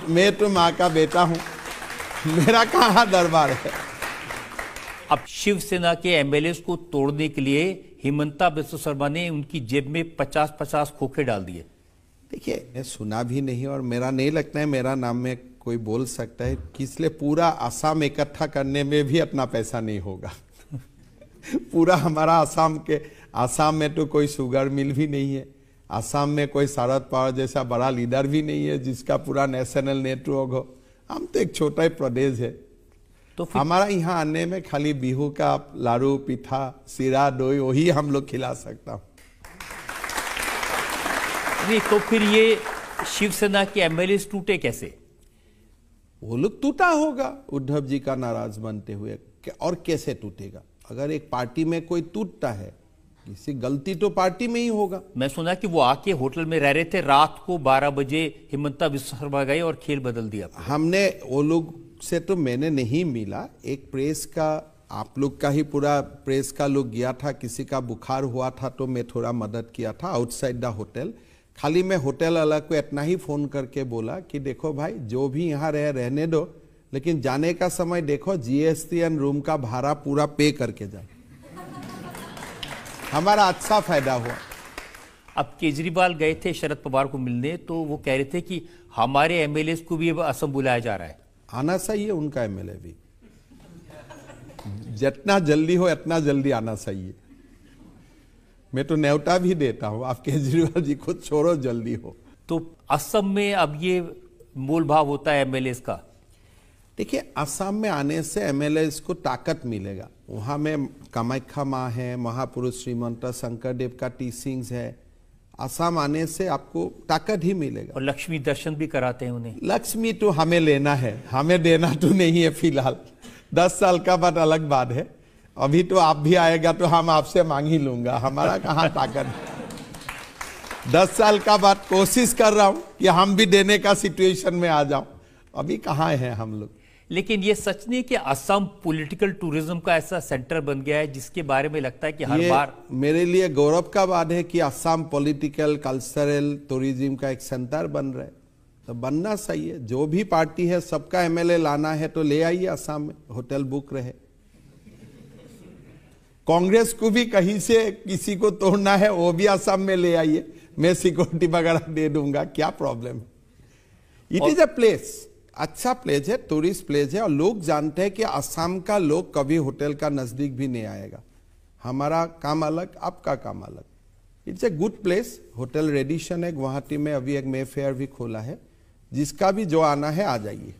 D: मैं तो मां का बेटा हूं, मेरा कहां दरबार है।
A: अब शिवसेना के एमएलएस को तोड़ने के लिए हिमंता बिस्वा शर्मा ने उनकी जेब में 50-50 खोखे डाल दिए।
D: देखिए, मैं सुना भी नहीं और मेरा नहीं लगता है मेरा नाम में कोई बोल सकता है कि इसलिए पूरा आसाम इकट्ठा करने में भी इतना पैसा नहीं होगा। पूरा हमारा आसाम में तो कोई शुगर मिल भी नहीं है, आसाम में कोई शरद पवार जैसा बड़ा लीडर भी नहीं है जिसका पूरा नेशनल नेटवर्क हो। हम तो एक छोटा ही प्रदेश है, तो हमारा यहाँ आने में खाली बिहू का लारू, पिठा, सीरा, दही वही हम लोग खिला सकता हूँ।
A: नहीं तो फिर ये शिवसेना के एमएलए टूटे कैसे?
D: वो लोग टूटा होगा उद्धव जी का नाराज बनते हुए, और कैसे टूटेगा? अगर एक पार्टी में कोई टूटता है, किसी गलती तो पार्टी में ही होगा।
A: मैं सुना कि वो आके होटल में रह रहे थे, रात को 12 बजे हिमंता बिस्वा शर्मा गए और खेल बदल दिया।
D: हमने वो लोग से तो मैंने नहीं मिला, एक प्रेस का, आप लोग का ही पूरा प्रेस का लोग गया था, किसी का बुखार हुआ था तो मैं थोड़ा मदद किया था आउटसाइड द होटल। खाली मैं होटल वाला को इतना ही फोन करके बोला कि देखो भाई, जो भी यहाँ रहने दो, लेकिन जाने का समय देखो जीएसटी एंड रूम का भाड़ा पूरा पे करके जाओ, हमारा अच्छा फायदा हुआ।
A: अब केजरीवाल गए थे शरद पवार को मिलने, तो वो कह रहे थे कि हमारे एमएलए को भी अब असम बुलाया जा रहा है।
D: आना चाहिए उनका एमएलए भी, जितना जल्दी हो उतना जल्दी आना चाहिए। मैं तो न्योता भी देता हूं, आप केजरीवाल जी को छोड़ो, जल्दी हो।
A: तो असम में अब ये मोल भाव होता है एमएलए का।
D: देखिए, असम में आने से एमएलए को ताकत मिलेगा। वहां में कामाख्या माँ है, महापुरुष श्रीमंत शंकरदेव का टीचिंग्स है। असम आने से आपको ताकत ही मिलेगा।
A: और लक्ष्मी दर्शन भी कराते हैं उन्हें।
D: लक्ष्मी तो हमें लेना है, हमें देना तो नहीं है फिलहाल। 10 साल का बाद अलग बात है। अभी तो आप भी आएगा तो हम आपसे मांग ही लूंगा, हमारा कहाँ ताकत है। 10 साल का बाद कोशिश कर रहा हूं कि हम भी देने का सिचुएशन में आ जाऊं, अभी कहाँ हैं हम लोग।
A: लेकिन ये सच नहीं कि असम पॉलिटिकल टूरिज्म का ऐसा सेंटर बन गया है जिसके बारे में लगता है कि हर बार।
D: मेरे लिए गौरव का बात है कि असम पॉलिटिकल कल्चरल टूरिज्म का एक सेंटर बन रहा है, तो बनना चाहिए। जो भी पार्टी है सबका एमएलए लाना है तो ले आइए असम में, होटल बुक रहे। कांग्रेस को भी कहीं से किसी को तोड़ना है वो भी असम में ले आइए, मैं सिक्योरिटी वगैरह दे दूंगा, क्या प्रॉब्लम है। इट इज अ प्लेस, अच्छा प्लेस है, टूरिस्ट प्लेस है। और लोग जानते हैं कि असम का लोग कभी होटल का नजदीक भी नहीं आएगा। हमारा काम अलग, आपका काम अलग। It's a good place. Hotel Radisson है गुवाहाटी में, अभी एक मे फेयर भी खोला है, जिसका भी जो आना है आ जाइए।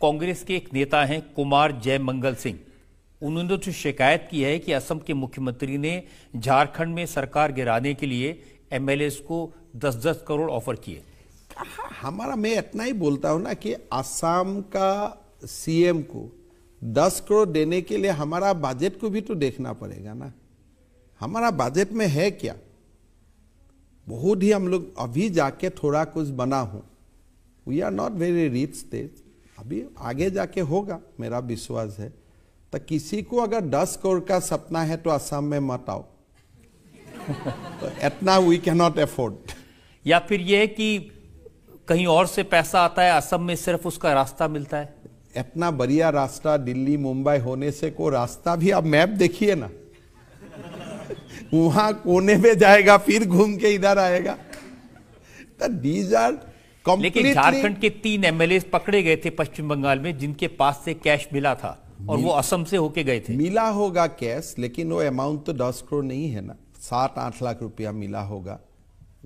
A: कांग्रेस के एक नेता हैं कुमार जयमंगल सिंह, उन्होंने तो शिकायत की है कि असम के मुख्यमंत्री ने झारखंड में सरकार गिराने के लिए एमएलए को 10-10 करोड़ ऑफर किए।
D: हमारा, मैं इतना ही बोलता हूं ना कि असम का सीएम को 10 करोड़ देने के लिए हमारा बजट को भी तो देखना पड़ेगा ना। हमारा बजट में है क्या? बहुत ही हम लोग अभी जाके थोड़ा कुछ बना हूं। We are not very rich state, अभी आगे जाके होगा, मेरा विश्वास है। तो किसी को अगर 10 करोड़ का सपना है तो असम में मत आओ। तो इतना वी कैन नॉट अफोर्ड।
A: या फिर यह है कि कहीं और से पैसा आता है, असम में सिर्फ उसका रास्ता मिलता है।
D: इतना बढ़िया रास्ता दिल्ली मुंबई होने से को रास्ता भी, आप मैप देखिए ना, वहां कोने में जाएगा फिर घूम के इधर आएगा। तो दीज आर
A: लेकिन झारखंड के 3 एमएलए पकड़े गए थे पश्चिम बंगाल में, जिनके पास से कैश मिला था और वो असम से होके गए थे।
D: मिला होगा कैश, लेकिन वो अमाउंट तो 10 करोड़ नहीं है ना, 7-8 लाख रुपया मिला होगा।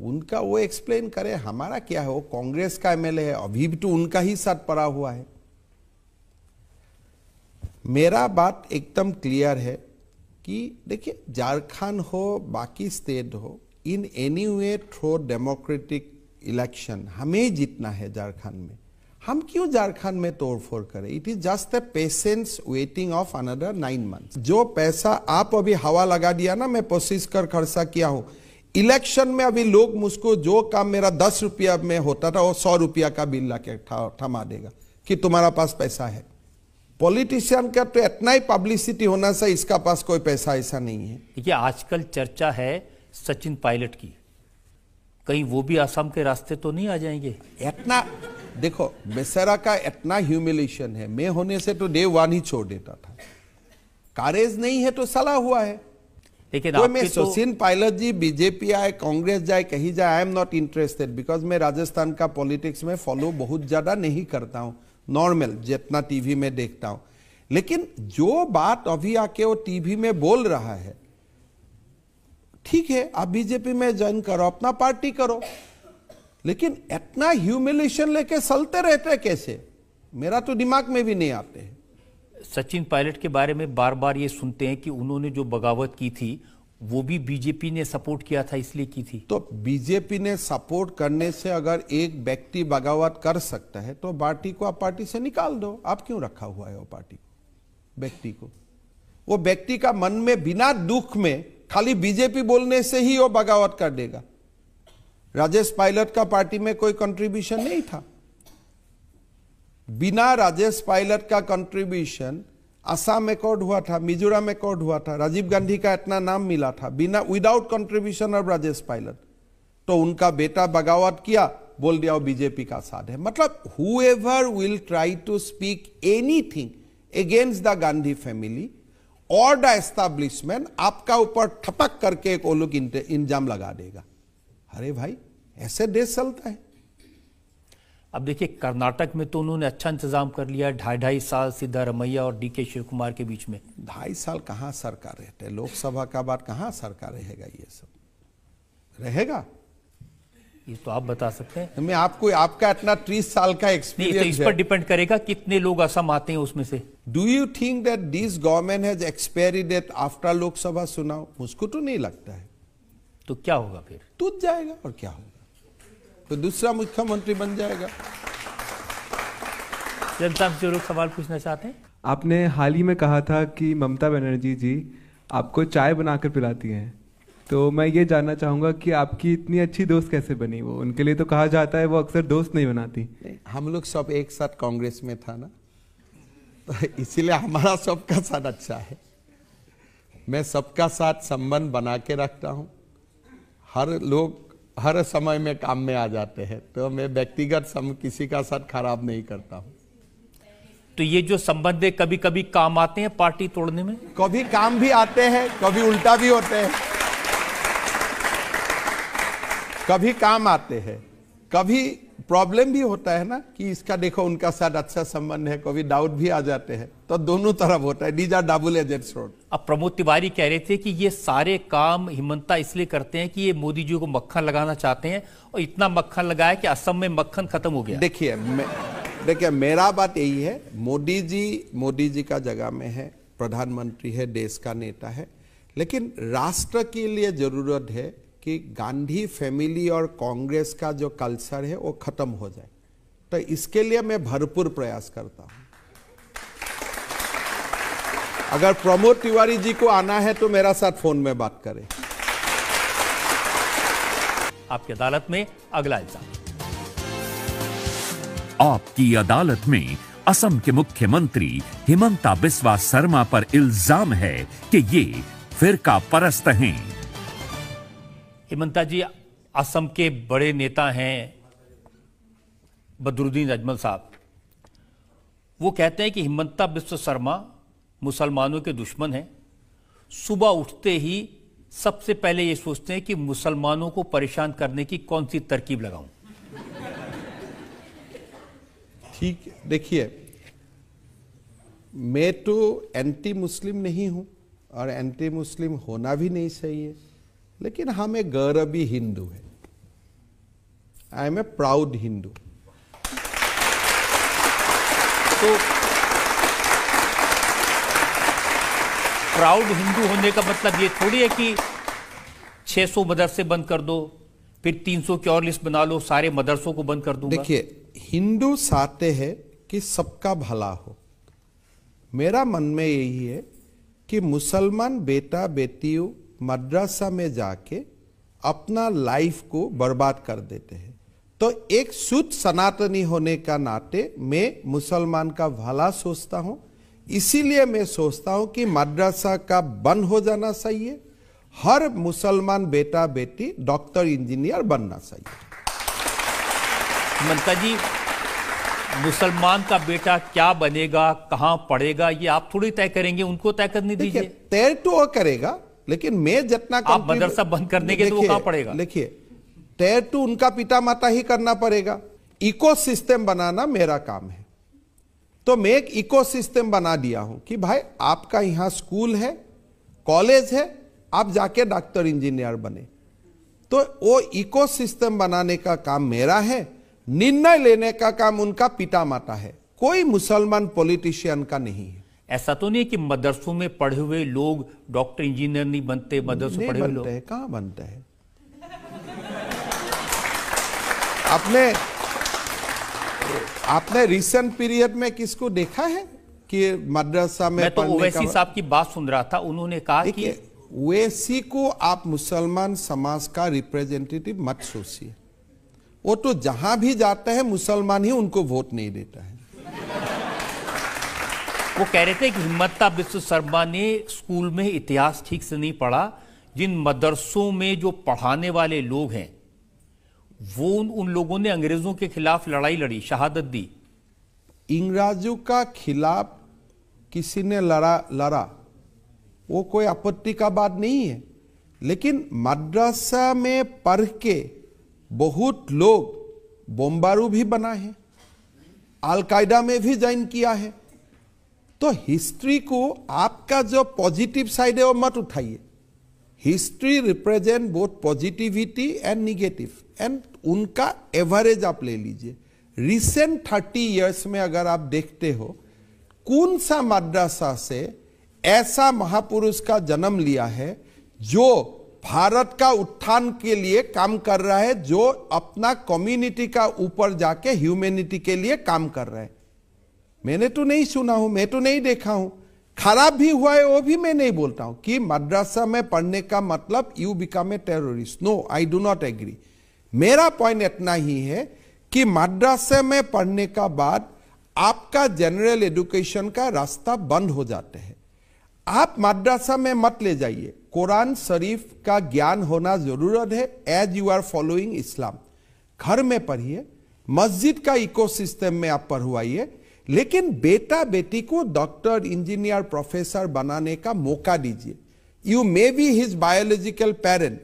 D: उनका वो एक्सप्लेन करे, हमारा क्या है। वो कांग्रेस का एमएलए है, अभी भी तो उनका ही साथ पड़ा हुआ है। मेरा बात एकदम क्लियर है कि देखिए, झारखंड हो बाकी स्टेट हो, in any way through democratic election हमें जीतना है झारखंड में। हम क्यों झारखंड में तोड़फोड़ करें? It is just a patience waiting of another 9 months. जो पैसा आप अभी हवा लगा दिया ना, मैं कोशिश कर खर्चा किया हूं इलेक्शन में। अभी लोग मुझको जो काम मेरा 10 रुपया में होता था वो 100 रुपया का बिल लाके थमा देगा कि तुम्हारा पास पैसा है। पॉलिटिशियन का तो इतना ही पब्लिसिटी होना चाहिए, इसका पास कोई पैसा ऐसा नहीं है।
A: देखिए, आजकल चर्चा है सचिन पायलट की, कहीं वो भी असम के रास्ते तो नहीं आ जाएंगे?
D: इतना देखो, बेचारा का इतना ह्यूमिलेशन है, मैं होने से तो डे 1 ही छोड़ देता था। कारेज नहीं है तो सला हुआ है।
A: लेकिन
D: तो मैं सचिन पायलट जी बीजेपी आए, कांग्रेस जाए, कहीं जाए, I am not interested, because मैं राजस्थान का पॉलिटिक्स में फॉलो बहुत ज्यादा नहीं करता हूं, नॉर्मल जितना टीवी में देखता हूं। लेकिन जो बात अभी आके वो टीवी में बोल रहा है, ठीक है, आप बीजेपी में ज्वाइन करो, अपना पार्टी करो, लेकिन इतना ह्यूमिलेशन लेके चलते रहते कैसे? मेरा तो दिमाग में भी नहीं आते हैं।
A: सचिन पायलट के बारे में बार बार ये सुनते हैं कि उन्होंने जो बगावत की थी वो भी बीजेपी ने सपोर्ट किया था, इसलिए की थी।
D: तो बीजेपी ने सपोर्ट करने से अगर एक व्यक्ति बगावत कर सकता है तो पार्टी को आप पार्टी से निकाल दो। आप क्यों रखा हुआ है वो पार्टी को, व्यक्ति को? वो व्यक्ति का मन में बिना दुख में खाली बीजेपी बोलने से ही वो बगावत कर देगा। राजेश पायलट का पार्टी में कोई कंट्रीब्यूशन नहीं था। बिना राजेश पायलट का कंट्रीब्यूशन असम अकॉर्ड हुआ था, मिजोरम अकॉर्ड हुआ था, राजीव गांधी का इतना नाम मिला था, बिना without contribution of Rajesh Pilot. तो उनका बेटा बगावत किया, बोल दिया वो बीजेपी का साथ है। मतलब whoever will try to speak anything against the Gandhi family और द एस्टैब्लिशमेंट, आपका ऊपर ठपक करके एक वो लोग इंजाम लगा देगा। अरे भाई, ऐसे देश चलता है।
A: अब देखिए, कर्नाटक में तो उन्होंने अच्छा इंतजाम कर लिया, 2.5 साल सिद्धारमैया और डीके शिव कुमार के बीच में।
D: 2.5 साल कहाँ सरकार रहते हैं? लोकसभा का बाद कहाँ सरकार रहेगा? ये सब रहेगा?
A: ये तो आप बता सकते हैं।
D: मैं आपको, आपका इतना 30 साल का
A: नहीं, तो
D: एक्सपीरियंस
A: इस पर डिपेंड करेगा कितने लोग असम आते हैं उसमें से।
D: Do you think that this government has expiry date after Lok Sabha चुनाव? मुझको तो नहीं लगता है।
A: तो क्या होगा फिर?
D: टूट जाएगा और क्या होगा, तो दूसरा मुख्यमंत्री बन जाएगा।
A: जनता से लोग सवाल पूछना चाहते हैं।
F: आपने हाल ही में कहा था कि ममता बनर्जी जी आपको चाय बनाकर पिलाती हैं, तो मैं ये जानना चाहूँगा कि आपकी इतनी अच्छी दोस्त कैसे बनी वो? उनके लिए तो कहा जाता है वो अक्सर दोस्त नहीं बनाती।
D: नहीं, हम लोग सब एक साथ कांग्रेस में था ना, तो इसीलिए हमारा सबका साथ अच्छा है। मैं सबका साथ संबंध बना के रखता हूँ। हर लोग हर समय में काम में आ जाते हैं, तो मैं व्यक्तिगत किसी का साथ खराब नहीं करता हूँ।
A: तो ये जो संबंध है कभी कभी काम आते हैं पार्टी तोड़ने में?
D: कभी काम भी आते हैं, कभी उल्टा भी होते हैं। कभी काम आते हैं, कभी प्रॉब्लम भी होता है ना कि इसका देखो उनका साथ अच्छा संबंध है, कभी डाउट भी आ जाते हैं, तो दोनों तरफ होता है। These are double edged sword.
A: अब प्रमोद तिवारी कह रहे थे कि ये सारे काम हिमंता इसलिए करते हैं कि ये मोदी जी को मक्खन लगाना चाहते हैं, और इतना मक्खन लगाया कि असम में मक्खन खत्म हो गया।
D: देखिए मेरा बात यही है, मोदी जी का जगह में है, प्रधानमंत्री है, देश का नेता है, लेकिन राष्ट्र के लिए जरूरत है कि गांधी फैमिली और कांग्रेस का जो कल्चर है वो खत्म हो जाए। तो इसके लिए मैं भरपूर प्रयास करता हूं। अगर प्रमोद तिवारी जी को आना है तो मेरा साथ फोन में बात करें।
A: आपकी अदालत में अगला इल्जाम।
C: आपकी अदालत में असम के मुख्यमंत्री हिमंता बिस्वा शर्मा पर इल्जाम है कि ये फिरका परस्त हैं।
A: हिमंता जी, असम के बड़े नेता हैं बदरुद्दीन अजमल साहब, वो कहते हैं कि हिमंता बिस्वा शर्मा मुसलमानों के दुश्मन हैं। सुबह उठते ही सबसे पहले ये सोचते हैं कि मुसलमानों को परेशान करने की कौन सी तरकीब लगाऊं।
D: ठीक है, देखिए मैं तो एंटी मुस्लिम नहीं हूं और एंटी मुस्लिम होना भी नहीं चाहिए, लेकिन हम एक गौरवी हिंदू है। I am a proud Hindu.
A: तो प्राउड हिंदू होने का मतलब ये थोड़ी है कि 600 मदरसे बंद कर दो, फिर 300 की और लिस्ट बना लो, सारे मदरसों को बंद कर दूंगा।
D: देखिए, हिंदू चाहते हैं कि सबका भला हो। मेरा मन में यही है कि मुसलमान बेटा बेटियों मद्रसा में जाके अपना लाइफ को बर्बाद कर देते हैं। तो एक शुद्ध सनातनी होने का नाते मैं मुसलमान का भला सोचता हूं, इसीलिए मैं सोचता हूं कि मद्रसा का बंद हो जाना चाहिए। हर मुसलमान बेटा बेटी डॉक्टर इंजीनियर बनना चाहिए।
A: ममता जी, मुसलमान का बेटा क्या बनेगा, कहां पढ़ेगा, ये आप थोड़ी तय करेंगे, उनको तय करने दीजिए।
D: तय तो वो करेगा, लेकिन मैं जितना
A: आप मदरसा बंद कर देंगे तो वो कहां पढ़ेगा?
D: देखिए, तय तो उनका पिता माता ही करना पड़ेगा। इकोसिस्टम बनाना मेरा काम है। तो मैं एक इकोसिस्टम बना दिया हूं कि भाई आपका यहां स्कूल है, कॉलेज है, आप जाके डॉक्टर इंजीनियर बने। तो वो इकोसिस्टम बनाने का काम मेरा है, निर्णय लेने का काम उनका पिता माता है, कोई मुसलमान पॉलिटिशियन का नहीं है।
A: ऐसा तो नहीं कि मदरसों में पढ़े हुए लोग डॉक्टर इंजीनियर नहीं बनते, मदरसों पढ़े हुए लोग
D: कहां बनते हैं? आपने रिसेंट पीरियड में किसको देखा है कि मदरसा में?
A: मैं तो ओवैसी साहब की बात सुन रहा था, उन्होंने कहा कि
D: ओवैसी को आप मुसलमान समाज का रिप्रेजेंटेटिव मत सोचिए। वो तो जहां भी जाता है मुसलमान ही उनको वोट नहीं देता है।
A: वो कह रहे थे कि हिमंता बिस्वा शर्मा ने स्कूल में इतिहास ठीक से नहीं पढ़ा। जिन मदरसों में जो पढ़ाने वाले लोग हैं वो उन लोगों ने अंग्रेजों के खिलाफ लड़ाई लड़ी, शहादत दी।
D: इंग्रजों का खिलाफ किसी ने लड़ा वो कोई आपत्ति का बात नहीं है, लेकिन मद्रासा में पढ़ के बहुत लोग बमबारू भी बना है, अल-कायदा में भी ज्वाइन किया है। तो हिस्ट्री को आपका जो पॉजिटिव साइड है वो मत उठाइए। History represent both positivity and negative, and उनका एवरेज आप ले लीजिए। रिसेंट 30 इयर्स में अगर आप देखते हो कौन सा मद्रासा से ऐसा महापुरुष का जन्म लिया है जो भारत का उत्थान के लिए काम कर रहा है, जो अपना कम्युनिटी का ऊपर जाके ह्यूमैनिटी के लिए काम कर रहा है। मैंने तो नहीं सुना हूं, मैं तो नहीं देखा हूं। खराब भी हुआ है वो भी मैं नहीं बोलता हूं कि मद्रासा में पढ़ने का मतलब you become a terrorist. No, I do not agree. मेरा पॉइंट इतना ही है कि मद्रासा में पढ़ने का बाद आपका जनरल एजुकेशन का रास्ता बंद हो जाते हैं। आप मद्रासा में मत ले जाइए। कुरान शरीफ का ज्ञान होना जरूरत है एज यू आर फॉलोइंग इस्लाम। घर में पढ़िए, मस्जिद का इकोसिस्टम में आप पढ़वाइए, लेकिन बेटा बेटी को डॉक्टर, इंजीनियर, प्रोफेसर बनाने का मौका दीजिए। You may be his biological parent,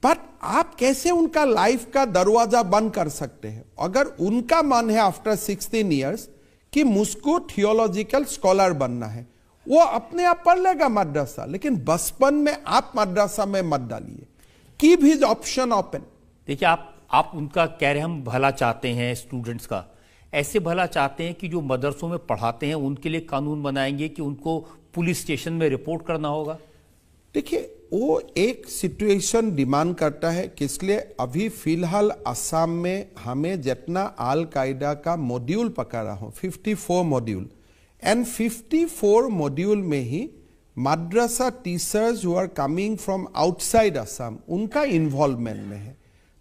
D: but आप कैसे उनका लाइफ का दरवाजा बंद कर सकते हैं? अगर उनका मन है आफ्टर 16 इयर्स कि मुझको थियोलॉजिकल स्कॉलर बनना है, वो अपने आप पढ़ लेगा मद्रासा, लेकिन बचपन में आप मद्रासा में मत डालिए। Keep his option open.
A: देखिए, आप उनका कह रहे हैं हम भला चाहते हैं स्टूडेंट्स का, ऐसे भला चाहते हैं कि जो मदरसों में पढ़ाते हैं उनके लिए कानून बनाएंगे कि उनको पुलिस स्टेशन में रिपोर्ट करना होगा।
D: देखिए, वो एक सिचुएशन डिमांड करता है कि इसलिए अभी फिलहाल असम में हमें जितना अल-कायदा का मॉड्यूल पकड़ा हो 54 मॉड्यूल, एंड 54 मॉड्यूल में ही madrasa teachers who are coming from outside Assam उनका इन्वॉल्वमेंट में है।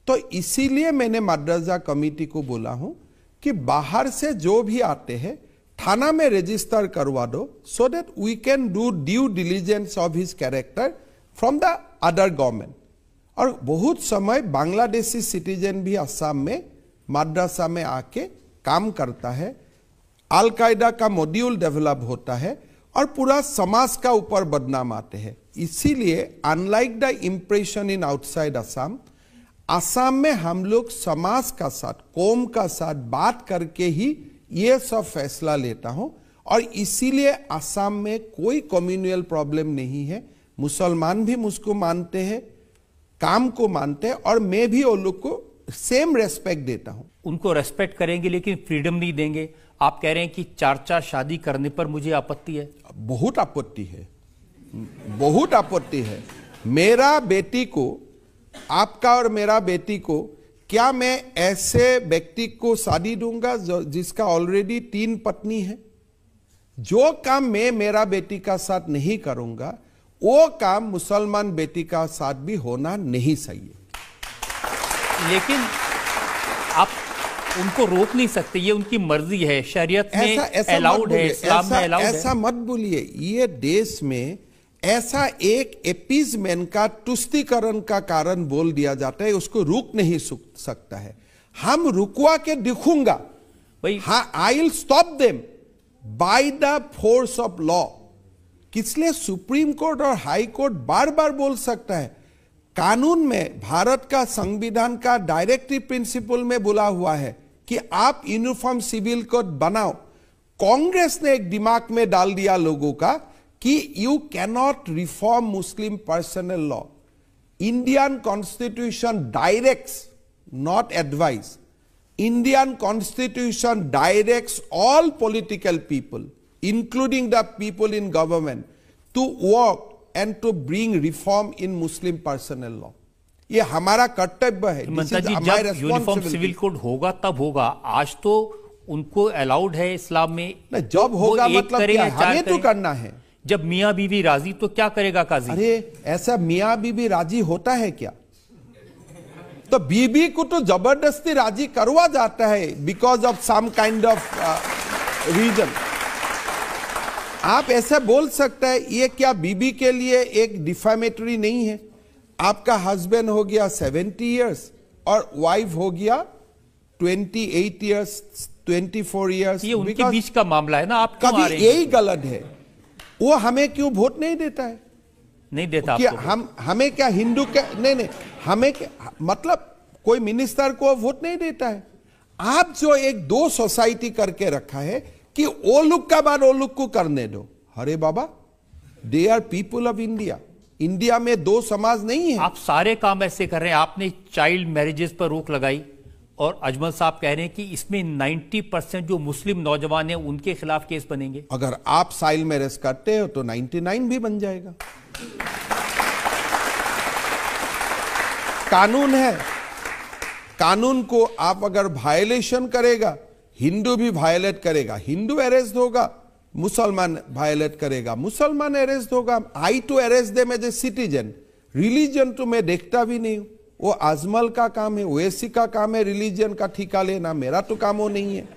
D: तो इसीलिए मैंने मद्रासा कमेटी को बोला हूं कि बाहर से जो भी आते हैं थाना में रजिस्टर करवा दो, so that we can do due diligence of his character from the other government. और बहुत समय बांग्लादेशी सिटीजन भी असम में मद्रासा में आके काम करता है, अल-कायदा का मॉड्यूल डेवलप होता है और पूरा समाज का ऊपर बदनाम आते हैं। इसीलिए unlike the impression in outside Assam, Assam में हम लोग समाज का साथ, कौम का साथ बात करके ही ये सब फैसला लेता हूं। और इसीलिए असम में कोई कम्युनल प्रॉब्लम नहीं है। मुसलमान भी मुझको मानते हैं, काम को मानते हैं, और मैं भी उन लोग को सेम रेस्पेक्ट देता हूं।
A: उनको रेस्पेक्ट करेंगे लेकिन फ्रीडम नहीं देंगे। आप कह रहे हैं कि 4 शादी करने पर मुझे आपत्ति है।
D: बहुत आपत्ति है, बहुत आपत्ति है। मेरा बेटी को, आपका और मेरा बेटी को, क्या मैं ऐसे व्यक्ति को शादी दूंगा जिसका ऑलरेडी 3 पत्नी है? जो काम मैं मेरा बेटी का साथ नहीं करूंगा वो काम मुसलमान बेटी का साथ भी होना नहीं सही है।
A: लेकिन आप उनको रोक नहीं सकते, ये उनकी मर्जी है, शरीयत में अलाउड है, इस्लाम में अलाउड है।
D: ऐसा मत बोलिए। ये देश में ऐसा एक एपीजमेंट का, तुष्टीकरण का कारण बोल दिया जाता है, उसको रुक नहीं सकता है। हम रुकवा के दिखूंगा, हाँ, I will stop them by the force of law. इसलिए सुप्रीम कोर्ट और हाई कोर्ट बार बार बोल सकता है। कानून में, भारत का संविधान का डायरेक्टिव प्रिंसिपल में बोला हुआ है कि आप यूनिफॉर्म सिविल कोड बनाओ। कांग्रेस ने एक दिमाग में डाल दिया लोगों का कि you cannot reform Muslim personal law. Indian constitution directs, not advice. Indian constitution directs all political people including the people in government to work and to bring reform in Muslim personal law. ये हमारा कर्तव्य है।
A: जब uniform civil code होगा तब होगा। आज तो उनको अलाउड है इस्लाम में।
D: जब होगा मतलब क्या? हमें तो करना है।
A: जब मियाँ बीवी राजी तो क्या करेगा काजी?
D: अरे ऐसा मियाँ बीवी राजी होता है क्या? तो बीबी को तो जबरदस्ती राजी करवा जाता है because of some kind of reason. आप ऐसा बोल सकते हैं, ये क्या बीबी के लिए एक डिफेमेटरी नहीं है? आपका हस्बैंड हो गया 70 इयर्स, और वाइफ हो गया 28 इयर्स 24 इयर्स।
A: ये उनके बीच का मामला है ना, आप क्यों आ
D: कभी
A: रहे हैं?
D: यही गलत है। वो हमें क्यों वोट नहीं देता है?
A: नहीं देता
D: कि
A: आपको?
D: हमें क्या हिंदू क्या नहीं हमें क्या मतलब कोई मिनिस्टर को वोट नहीं देता है। आप जो एक दो सोसाइटी करके रखा है कि वो लोग का बाद वो लोग को करने दो। अरे बाबा, they are people of India. India में दो समाज नहीं है।
A: आप सारे काम ऐसे कर रहे हैं। आपने चाइल्ड मैरिजेस पर रोक लगाई और अजमल साहब कह रहे हैं कि इसमें 90% जो मुस्लिम नौजवान हैं उनके खिलाफ केस बनेंगे।
D: अगर आप चाइल्ड मैरिज करते हो तो 99 भी बन जाएगा। कानून है, कानून को आप अगर वायलेशन करेगा, हिंदू भी वायलेट करेगा, हिंदू अरेस्ट होगा, मुसलमान वायलेट करेगा, मुसलमान अरेस्ट होगा। I to arrest them as a citizen. Religion तो मैं देखता भी नहीं हूं, वो अजमल का काम है, ओवैसी का काम है रिलीजन का ठिका लेना, मेरा तो काम वो नहीं है।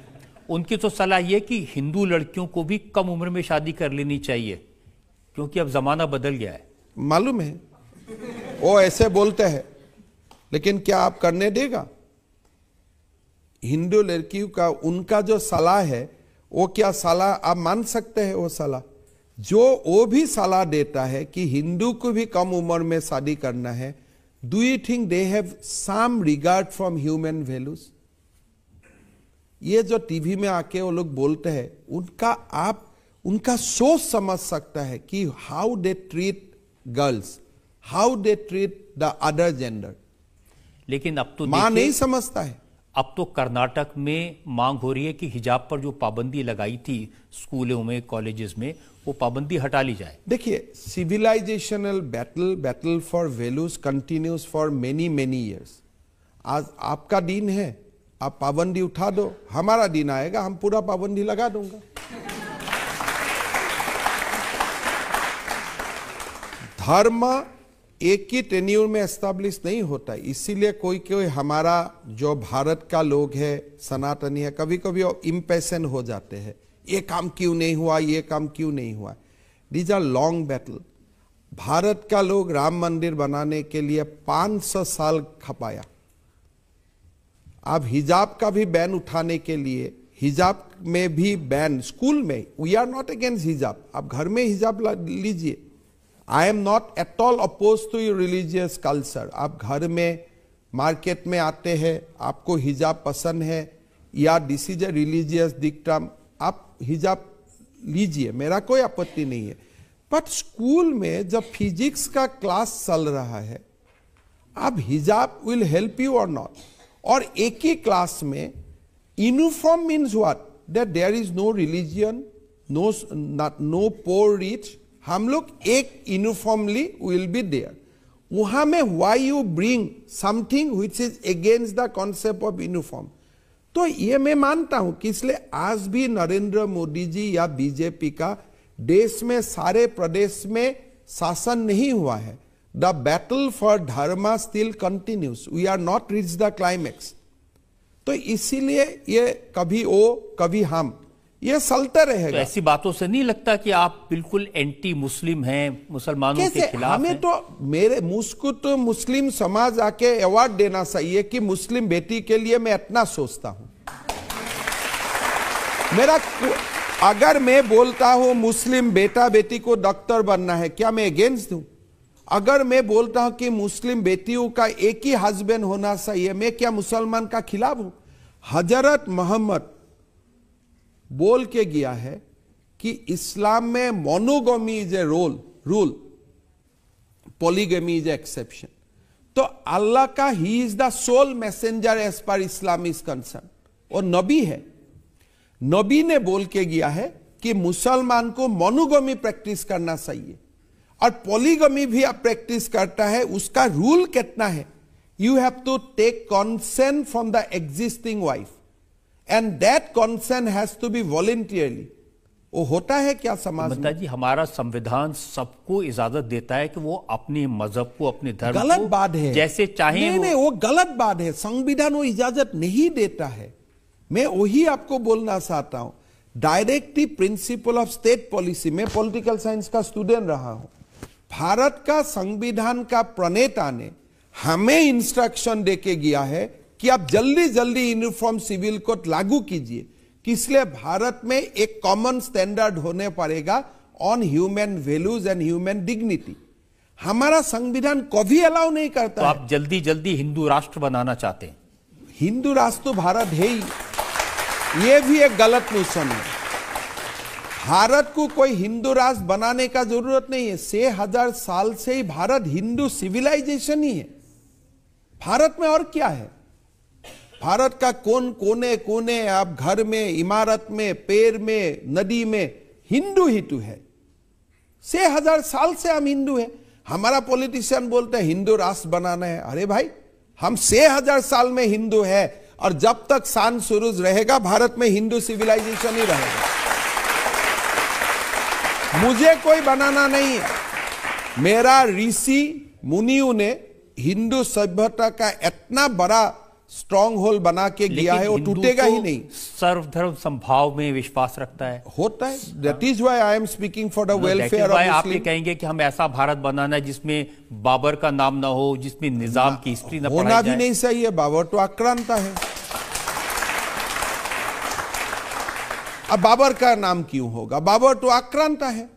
A: उनकी तो सलाह यह कि हिंदू लड़कियों को भी कम उम्र में शादी कर लेनी चाहिए क्योंकि अब जमाना बदल गया है।
D: मालूम है वो ऐसे बोलते हैं, लेकिन क्या आप करने देगा? हिंदू लड़कियों का उनका जो सलाह है वो क्या सलाह आप मान सकते हैं? वो सलाह जो वो भी सलाह देता है कि हिंदू को भी कम उम्र में शादी करना है, do you think they have some regard from human values? ये जो टीवी में आके वो लोग बोलते हैं, उनका आप उनका सोच समझ सकता है कि how they treat girls, how they treat the other gender.
A: लेकिन अब तो
D: मां नहीं समझता है।
A: अब तो कर्नाटक में मांग हो रही है कि हिजाब पर जो पाबंदी लगाई थी स्कूलों में, कॉलेजेस में, वो पाबंदी हटा ली जाए।
D: देखिए, civilisational battle for values continues for many years. आज आपका दिन है, आप पाबंदी उठा दो, हमारा दिन आएगा, हम पूरा पाबंदी लगा दूंगा। धर्म एक ही टेन्यूर में एस्टैब्लिश नहीं होता है, इसीलिए कोई कोई हमारा जो भारत का लोग है, सनातनी है, कभी कभी इम्पेशेंट हो जाते हैं, ये काम क्यों नहीं हुआ, ये काम क्यों नहीं हुआ। These are long battle. Bharat का लोग राम मंदिर बनाने के लिए 500 साल खपाया। आप हिजाब का भी बैन उठाने के लिए, हिजाब में भी बैन, स्कूल में, वी आर नॉट अगेंस्ट हिजाब, आप घर में हिजाब लीजिए। I am not at all opposed to your religious culture। आप घर में, मार्केट में आते हैं, आपको हिजाब पसंद है या this is a religious dictum, आप हिजाब लीजिए, मेरा कोई आपत्ति नहीं है। बट स्कूल में जब फिजिक्स का क्लास चल रहा है, आप हिजाब विल हेल्प यू और नॉट। और एक ही क्लास में uniform means what? That there is no religion, no poor rich, हम लोग एक यूनिफॉर्मली विल बी देयर। वहां में why you bring something which is against the concept of uniform? तो ये मैं मानता हूं कि इसलिए आज भी नरेंद्र मोदी जी या बीजेपी का देश में सारे प्रदेश में शासन नहीं हुआ है। The battle for dharma still continues, we are not reach the climax. तो इसीलिए ये कभी वो कभी हम, ये चलता रहेगा।
A: तो ऐसी बातों से नहीं लगता कि आप बिल्कुल एंटी मुस्लिम हैं, मुसलमानों के खिलाफ
D: हमें
A: हैं?
D: तो मुझको तो मुस्लिम समाज आके अवार्ड देना चाहिए कि मुस्लिम बेटी के लिए मैं इतना सोचता हूं। अगर मैं बोलता हूं मुस्लिम बेटा बेटी को डॉक्टर बनना है, क्या मैं अगेंस्ट हूं? अगर मैं बोलता हूं कि मुस्लिम बेटियों का एक ही हस्बैंड होना चाहिए, मैं क्या मुसलमान का खिलाफ हूं? हजरत मोहम्मद बोल के गया है कि इस्लाम में monogamy is a rule, polygamy is exception. तो अल्लाह का ही is the sole messenger as per Islam is concern, और नबी है। नबी ने बोल के गया है कि मुसलमान को मोनोगमी प्रैक्टिस करना चाहिए, और पॉलीगमी भी आप प्रैक्टिस करता है, उसका रूल कितना है? You have to take consent from the existing wife and that consent has to be voluntarily. वो होता है क्या समाज में?
A: जी, हमारा संविधान सबको इजाजत देता है कि वो अपने मजहब को, अपने धर्म
D: गलत
A: को
D: बात है,
A: जैसे चाहे।
D: नहीं, वो गलत बात है। संविधान वो इजाजत नहीं देता है। मैं वही आपको बोलना चाहता हूं। Directive principle of state policy, मैं पॉलिटिकल साइंस का स्टूडेंट रहा हूं। भारत का संविधान का प्रणेता ने हमें इंस्ट्रक्शन देके गया है कि आप जल्दी जल्दी यूनिफॉर्म सिविल कोड लागू कीजिए, कि इसलिए भारत में एक कॉमन स्टैंडर्ड होने पड़ेगा on human values and human dignity. हमारा संविधान कभी अलाउ नहीं करता।
A: तो आप जल्दी जल्दी हिंदू राष्ट्र बनाना चाहते हैं?
D: हिंदू राष्ट्र तो भारत है ही, यह भी एक गलत नोशन है। भारत को कोई हिंदू राष्ट्र बनाने का जरूरत नहीं है। 6000 साल से ही भारत हिंदू सिविलाइजेशन ही है। भारत में और क्या है? भारत का कोने कोने, आप घर में, इमारत में, पेड़ में, नदी में हिंदू ही तो है। 6000 साल से हम हिंदू हैं। हमारा पॉलिटिशियन बोलते हैं हिंदू राष्ट्र बनाना है। अरे भाई, हम 6000 साल में हिंदू है, और जब तक सान सूरज रहेगा भारत में हिंदू सिविलाइजेशन ही रहेगा। मुझे कोई बनाना नहीं है। मेरा ऋषि मुनियों ने हिंदू सभ्यता का इतना बड़ा स्ट्रॉन्ग होल बना के गया है, वो टूटेगा ही नहीं।
A: सर्वधर्म संभाव में विश्वास रखता है,
D: होता है। That is why I am speaking for the welfare of Muslim.
A: आप ये कहेंगे कि हम ऐसा भारत बनाना है जिसमें बाबर का नाम ना हो, जिसमें निजाम की हिस्ट्री ना
D: होना भी नहीं सही है। बाबर तो आक्रांता है। अब बाबर का नाम क्यों होगा? बाबर तो आक्रांता है।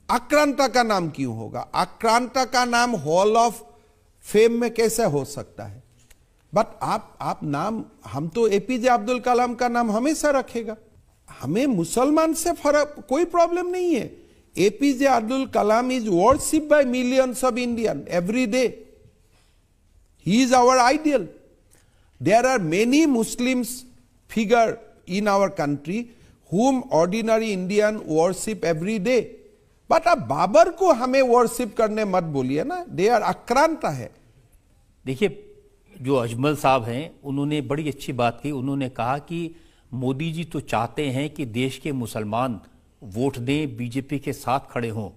D: आक्रांता का नाम क्यों होगा? आक्रांता का नाम हॉल ऑफ फेम में कैसे हो सकता है? बट आप नाम, हम तो एपीजे अब्दुल कलाम का नाम हमेशा रखेगा। हमें मुसलमान से फर्क, कोई प्रॉब्लम नहीं है। APJ Abdul Kalam is worshipped by millions of Indian every day. He is our ideal. There are many Muslims figure in our country whom ordinary Indian worship every day, but अब बाबर को हमें वर्शिप करने मत बोलिए ना। दे आर आक्रांता है।
A: देखिए, जो अजमल साहब हैं उन्होंने बड़ी अच्छी बात की। उन्होंने कहा कि मोदी जी तो चाहते हैं कि देश के मुसलमान वोट दें, बीजेपी के साथ खड़े हों,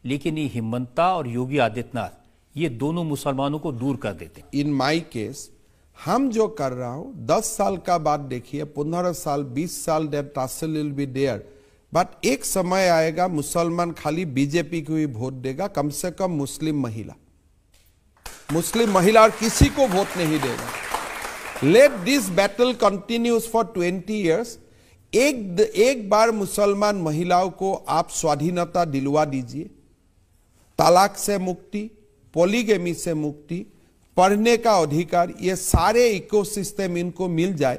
A: लेकिन ये हिमंता और योगी आदित्यनाथ ये दोनों मुसलमानों को दूर कर देते हैं।
D: इन माई केस हम जो कर रहा हूं, 10 साल का बाद देखिए, 15 साल, 20 साल, that tussle will be there. But एक समय आएगा मुसलमान खाली बीजेपी को ही वोट देगा, कम से कम मुस्लिम महिला और किसी को वोट नहीं देगा। Let this battle continues for 20 years. एक बार मुसलमान महिलाओं को आप स्वाधीनता दिलवा दीजिए, तलाक से मुक्ति, पॉलीगेमी से मुक्ति, पढ़ने का अधिकार, ये सारे इकोसिस्टम इनको मिल जाए,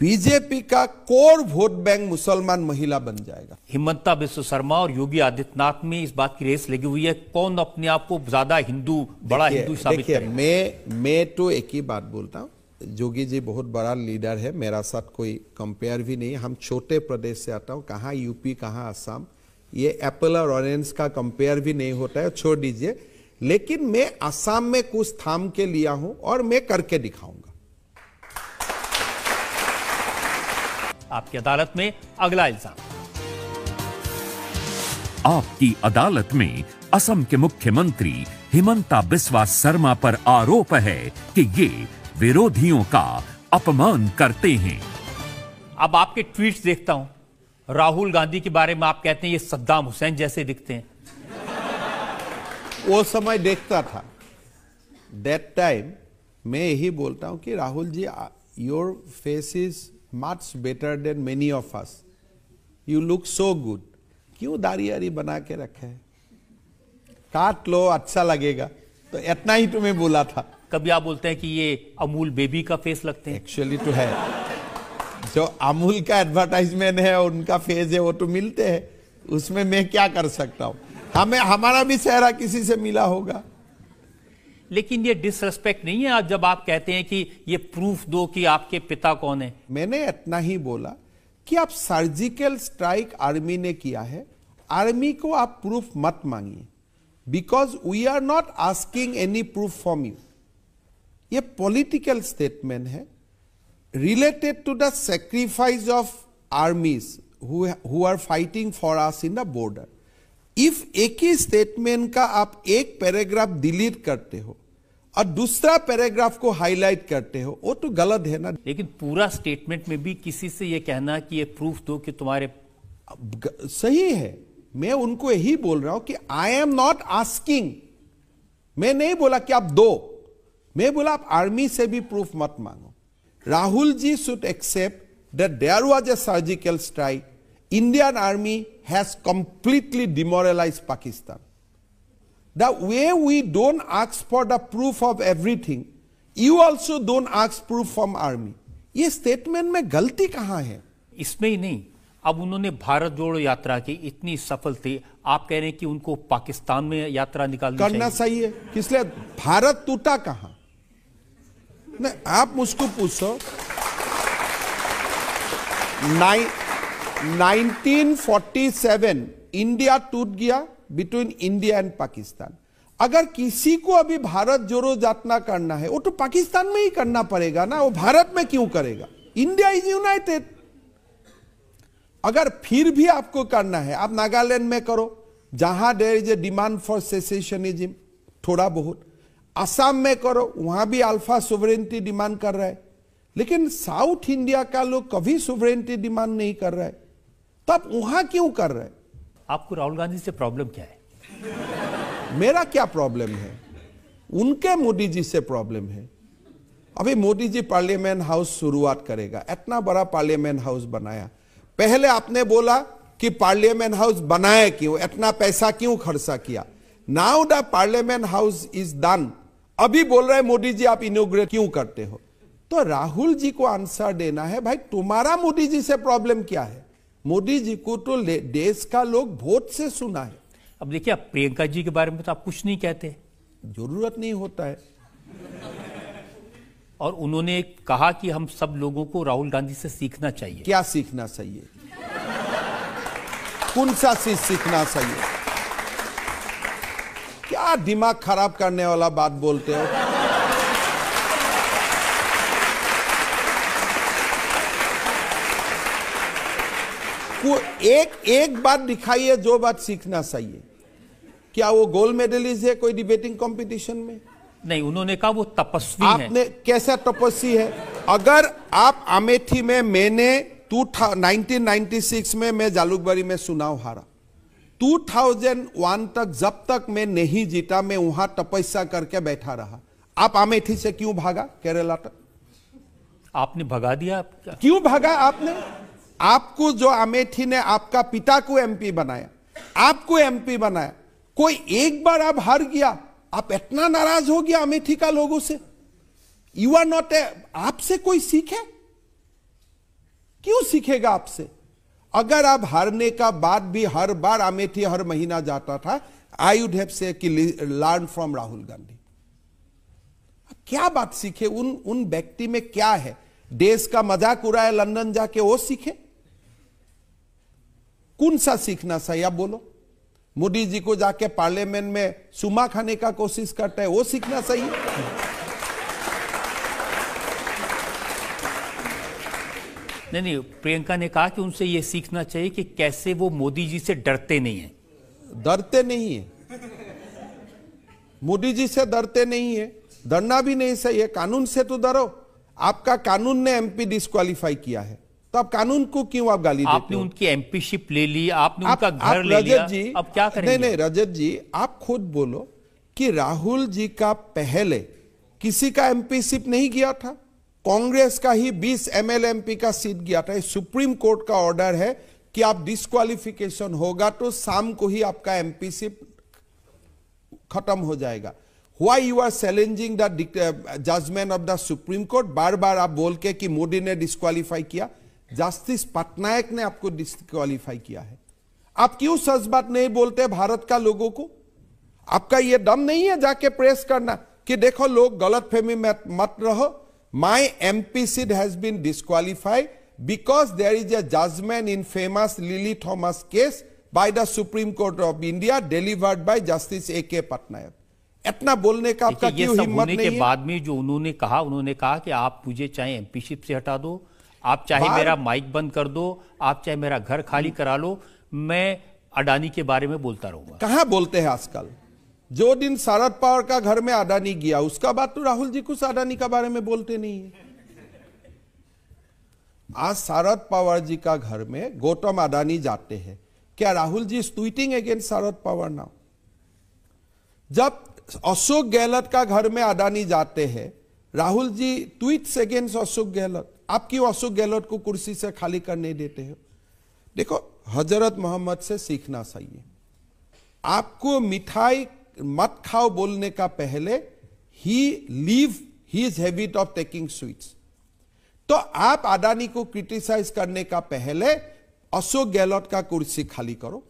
D: बीजेपी का कोर वोट बैंक मुसलमान महिला बन जाएगा।
A: हिमंता बिस्व शर्मा और योगी आदित्यनाथ में इस बात की रेस लगी हुई है, कौन अपने आप को ज्यादा हिंदू, बड़ा हिंदू साबित करेगा।
D: मैं तो एक ही बात बोलता हूँ, योगी जी बहुत बड़ा लीडर है, मेरा साथ कोई कंपेयर भी नहीं है। हम छोटे प्रदेश से आता हूँ, कहाँ यूपी, कहाँ असम, ये एप्पल और ऑरेंज का कंपेयर भी नहीं होता है, छोड़ दीजिए। लेकिन मैं असम में कुछ थाम के लिया हूं और मैं करके दिखाऊंगा।
A: आपकी अदालत में अगला इल्जाम।
C: आपकी अदालत में असम के मुख्यमंत्री हिमंता बिस्वा शर्मा पर आरोप है कि ये विरोधियों का अपमान करते हैं।
A: अब आपके ट्वीट्स देखता हूं, राहुल गांधी के बारे में आप कहते हैं ये सद्दाम हुसैन जैसे दिखते हैं।
D: वो समय देखता था, दैट टाइम मैं यही बोलता हूं कि Rahul ji, your face is much better than many of us, you look so good. क्यों दाढ़ी आरी बना के रखे है? काट लो, अच्छा लगेगा। तो इतना ही तुम्हें बोला था।
A: कभी आप बोलते हैं कि ये अमूल बेबी का फेस लगते हैं।
D: एक्चुअली तो है, जो अमूल का एडवर्टाइजमेंट है उनका फेस है, वो तो मिलते हैं, उसमें मैं क्या कर सकता हूं। हमारा भी चेहरा किसी से मिला होगा।
A: लेकिन ये डिसरेस्पेक्ट नहीं है जब आप कहते हैं कि ये प्रूफ दो कि आपके पिता कौन है।
D: मैंने इतना ही बोला कि आप सर्जिकल स्ट्राइक आर्मी ने किया है, आर्मी को आप प्रूफ मत मांगिए, because we are not asking any proof from you. ये पॉलिटिकल स्टेटमेंट है related to the sacrifice of armies who are fighting for us in the border. If एक ही स्टेटमेंट का आप एक पैराग्राफ डिलीट करते हो और दूसरा पैराग्राफ को हाईलाइट करते हो, वो तो गलत है ना।
A: लेकिन पूरा स्टेटमेंट में भी किसी से ये कहना कि ये प्रूफ दो कि तुम्हारे,
D: सही है। मैं उनको यही बोल रहा हूं कि आई एम नॉट आस्किंग मैं नहीं बोला कि आप दो, मैं बोला आप आर्मी से भी प्रूफ मत मांगो। Rahul ji should accept that there was a surgical strike, Indian army has completely demoralised Pakistan. The way we don't ask for the proof of everything, you also don't ask proof from army. ये statement में गलती कहां है?
A: इसमें ही नहीं, अब उन्होंने भारत जोड़ो यात्रा की इतनी सफल थी, आप कह रहे हैं कि उनको पाकिस्तान में यात्रा निकालनी
D: करना सही है, किसलिए भारत टूटा कहां? नहीं, आप मुझको पूछो 1947 इंडिया टूट गया बिटवीन इंडिया एंड पाकिस्तान। अगर किसी को अभी भारत जोड़ो यात्रा करना है, वो तो पाकिस्तान में ही करना पड़ेगा ना, वो भारत में क्यों करेगा? India is United. अगर फिर भी आपको करना है, आप नागालैंड में करो, जहां there is a demand for secessionism, थोड़ा बहुत। असम में करो, वहां भी अल्फा सोवरेनिटी डिमांड कर रहा है, लेकिन साउथ इंडिया का लोग कभी सोवरेनिटी डिमांड नहीं कर रहा है, तो आप वहां क्यों कर रहे हैं?
A: आपको राहुल गांधी से प्रॉब्लम क्या है?
D: मेरा क्या प्रॉब्लम है? उनके मोदी जी से प्रॉब्लम है। अभी मोदी जी पार्लियामेंट हाउस शुरुआत करेगा, इतना बड़ा पार्लियामेंट हाउस बनाया। पहले आपने बोला कि पार्लियामेंट हाउस बनाया क्यों, इतना पैसा क्यों खर्चा किया? Now the parliament house is done, अभी बोल रहे मोदी जी आप इनॉग्रेट क्यों करते हो? तो राहुल जी को आंसर देना है, भाई तुम्हारा मोदी जी से प्रॉब्लम क्या है? मोदी जी को तो देश का लोग वोट से सुना है।
A: अब देखिए, आप प्रियंका जी के बारे में तो आप कुछ नहीं कहते,
D: जरूरत नहीं होता है।
A: और उन्होंने कहा कि हम सब लोगों को राहुल गांधी से सीखना चाहिए।
D: क्या सीखना चाहिए? कौन सा चीज सीखना चाहिए? क्या दिमाग खराब करने वाला बात बोलते हो? एक बात दिखाइए जो बात सीखना चाहिए। क्या वो गोल्ड मेडलिस्ट है कोई डिबेटिंग कंपटीशन में?
A: नहीं, उन्होंने कहा वो तपस्वी है।
D: आपने कैसा तपस्वी है? अगर आप अमेठी में, मैंने 1996 में मैं जालुकबारी में चुनाव हारा, 2001 तक जब तक मैं नहीं जीता, मैं वहां तपस्या करके बैठा रहा। आप अमेठी से क्यों भागा केरला तक?
A: आपने भगा दिया।
D: क्यों भागा आपने? आपको जो अमेठी ने आपका पिता को एमपी बनाया, आपको एमपी बनाया, कोई एक बार आप हार गया, आप इतना नाराज हो गया अमेठी का लोगों से? यू आर नॉट ए, आपसे कोई सीखे? क्यों सीखेगा आपसे? अगर आप हारने का बाद भी हर बार अमेठी हर महीना जाता था, आई वुड हैव से कि लर्न फ्रॉम राहुल गांधी। क्या बात सीखे? उन व्यक्ति में क्या है? देश का मजाक उड़ाए लंदन जाके, वो सीखे? कौन सा सीखना चाहिए आप बोलो? मोदी जी को जाके पार्लियामेंट में सुमा खाने का कोशिश करता है, वो सीखना चाहिए?
A: नहीं, प्रियंका ने कहा कि उनसे यह सीखना चाहिए कि कैसे वो मोदी जी से डरते नहीं हैं।
D: डरते नहीं है, मोदी जी से डरते नहीं है, डरना भी नहीं सही है। कानून से तो डरो। आपका कानून ने एमपी डिस्क्वालीफाई किया है, तो आप कानून को क्यों आप गाली देते हो?
A: आपने उनकी एमपीशिप ले ली, आपने उनका घर ले लिया, अब क्या करेंगे?
D: नहीं रजत जी, आप खुद बोलो कि राहुल जी का पहले किसी का एमपीशिप नहीं गया था। कांग्रेस का ही 20 एमएलए एमपी का सीट गया था। सुप्रीम कोर्ट का ऑर्डर है कि आप डिस्क्वालिफिकेशन होगा तो शाम को ही आपका एमपीशिप खत्म हो जाएगा। Why you are challenging the judgment of the Supreme Court? बार बार आप बोल के कि मोदी ने डिस्क्वालीफाई किया, जस्टिस पटनायक ने आपको डिस्क्वालीफाई किया है। आप क्यों सच बात नहीं बोलते भारत का लोगों को? आपका ये दम नहीं है जाके प्रेस करना कि देखो लोग गलत फहमी में मत रहो, my MP seat has been disqualified because there is a judgment in famous Lily Thomas case by the Supreme Court of India delivered by Justice A K. Patnaik. इतना बोलने का आपका क्यों हिम्मत नहीं है?
A: के बाद में जो उन्होंने कहा कि आप मुझे चाहे एमपीशिप से हटा दो, आप चाहे मेरा माइक बंद कर दो, आप चाहे मेरा घर खाली करा लो, मैं अडानी के बारे में बोलता रहूंगा।
D: कहां बोलते हैं आजकल? जो दिन शरद पवार का घर में अडानी गया, उसका बाद तो राहुल जी कुछ अडानी का बारे में बोलते नहीं है। आज शरद पवार जी का घर में गौतम अडानी जाते हैं, क्या Rahul ji is tweeting against Sharad Pawar now? जब अशोक गहलोत का घर में अडानी जाते हैं, राहुल जी ट्वीट्स अगेंस्ट अशोक गहलोत, आप क्यों अशोक गहलोत को कुर्सी से खाली करने देते हो? देखो, हजरत मोहम्मद से सीखना चाहिए। आपको मिठाई मत खाओ बोलने का पहले ही leave his habit of taking sweets. तो आप अडानी को क्रिटिसाइज करने का पहले अशोक गहलोत का कुर्सी खाली करो।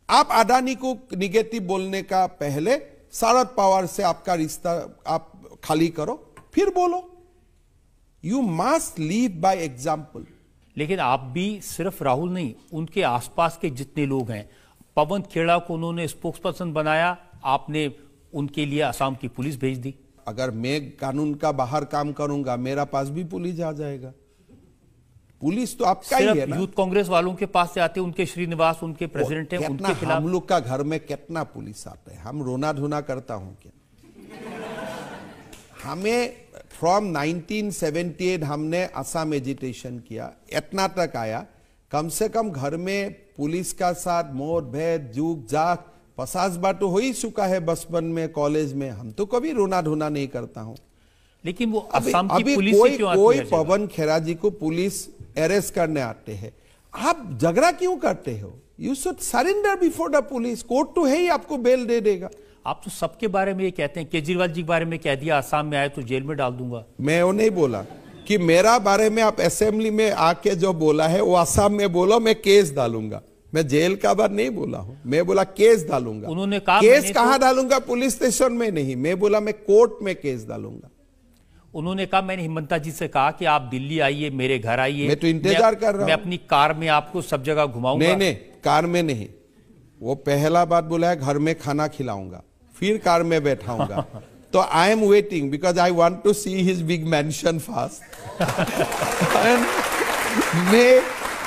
D: आप अडानी को निगेटिव बोलने का पहले शरद पवार से आपका रिश्ता आप खाली करो, फिर बोलो। You must leave by example.
A: लेकिन आप भी सिर्फ राहुल नहीं, उनके आसपास के जितने लोग हैं, पवन खेड़ा को उन्होंने स्पोक्स पर्सन बनाया, आपने उनके लिए असम की पुलिस भेज दी।
D: अगर मैं कानून का बाहर काम करूंगा, मेरा पास भी पुलिस आ जाएगा। पुलिस तो आपका ही है ना।
A: यूथ कांग्रेस वालों के पास से आते, उनके श्रीनिवास उनके प्रेसिडेंट हैं, उनके खिलाफ
D: हम लोग का घर में कितना पुलिस आता है? हम रोना धोना करता हूं क्या? हमें फ्रॉम 1978 हमने असम एजिटेशन किया, इतना तक आया। कम से कम घर में पुलिस का साथ मोर भेद जुग जाग 50 बार तो हो ही चुका है, बचपन में, कॉलेज में। हम तो कभी रोना धोना नहीं करता हूं।
A: लेकिन वो असम की पुलिस
D: कोई
A: क्यों आती
D: कोई
A: है?
D: पवन खेड़ा जी को पुलिस अरेस्ट करने आते हैं, आप झगड़ा क्यों करते हो? You should surrender before the police. Court तो है ही, आपको बेल दे देगा।
A: आप तो सबके बारे में ये कहते हैं, केजरीवाल जी के बारे में कह दिया असम में आए तो जेल में डाल दूंगा।
D: मैं वो नहीं बोला कि मेरा बारे में आप असेंबली में आके जो बोला है वो असम में बोलो, मैं केस डालूंगा। मैं जेल का बात नहीं बोला हूं, मैं बोला केस डालूंगा।
A: उन्होंने कहा
D: केस कहां डालूंगा? पुलिस स्टेशन में नहीं, मैं बोला मैं कोर्ट में केस डालूंगा।
A: उन्होंने कहा, मैंने हिमंता जी से कहा कि आप दिल्ली आइए, मेरे घर आइए,
D: मैं तो इंतजार कर रहा हूं।
A: मैं अपनी कार में आपको सब जगह घुमाऊंगा।
D: नहीं, कार में नहीं। वो पहला बात बोला है घर में खाना खिलाऊंगा, फिर कार में बैठाऊंगा। तो I am waiting because I want to see his big mansion fast.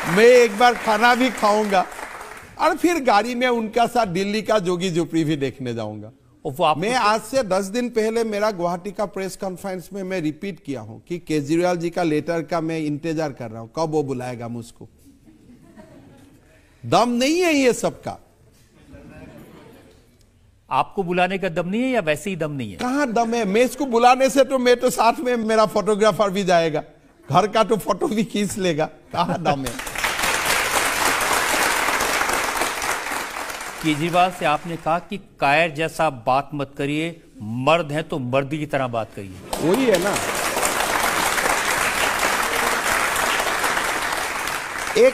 D: मैं एक बार खाना भी खाऊंगा और फिर गाड़ी में उनका साथ दिल्ली का जोगी झोपड़ी भी देखने जाऊंगा। मैं आज से 10 दिन पहले मेरा गुवाहाटी का प्रेस कॉन्फ्रेंस में मैं रिपीट किया हूं कि केजरीवाल जी का लेटर का मैं इंतजार कर रहा हूं, कब वो बुलाएगा मुझको। दम नहीं है ये सबका।
A: आपको बुलाने का दम नहीं है या वैसे ही दम नहीं है?
D: कहां दम है? मैं इसको बुलाने से तो मैं तो साथ में मेरा फोटोग्राफर भी जाएगा, घर का तो फोटो भी खींच लेगा। कहां दम है?
A: केजरीवाल से आपने कहा कि कायर जैसा बात मत करिए, मर्द हैं तो मर्द की तरह बात करिए।
D: वही है ना। एक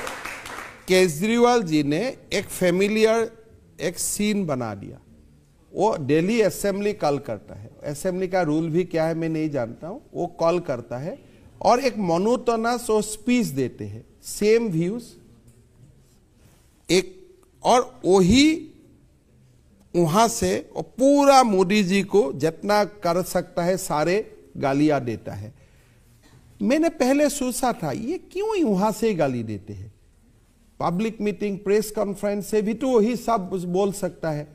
D: केजरीवाल जी ने एक फेमिलियर एक सीन बना दिया। वो दिल्ली असेंबली कॉल करता है, असेंबली का रूल भी क्या है मैं नहीं जानता हूं। वो कॉल करता है और एक मोनोटोनस और स्पीच देते हैं, सेम व्यूज एक, और वही वहां से पूरा मोदी जी को जितना कर सकता है सारे गालियां देता है। मैंने पहले सोचा था ये क्यों वहां से गाली देते हैं? पब्लिक मीटिंग, प्रेस कॉन्फ्रेंस से भी तो वही सब बोल सकता है।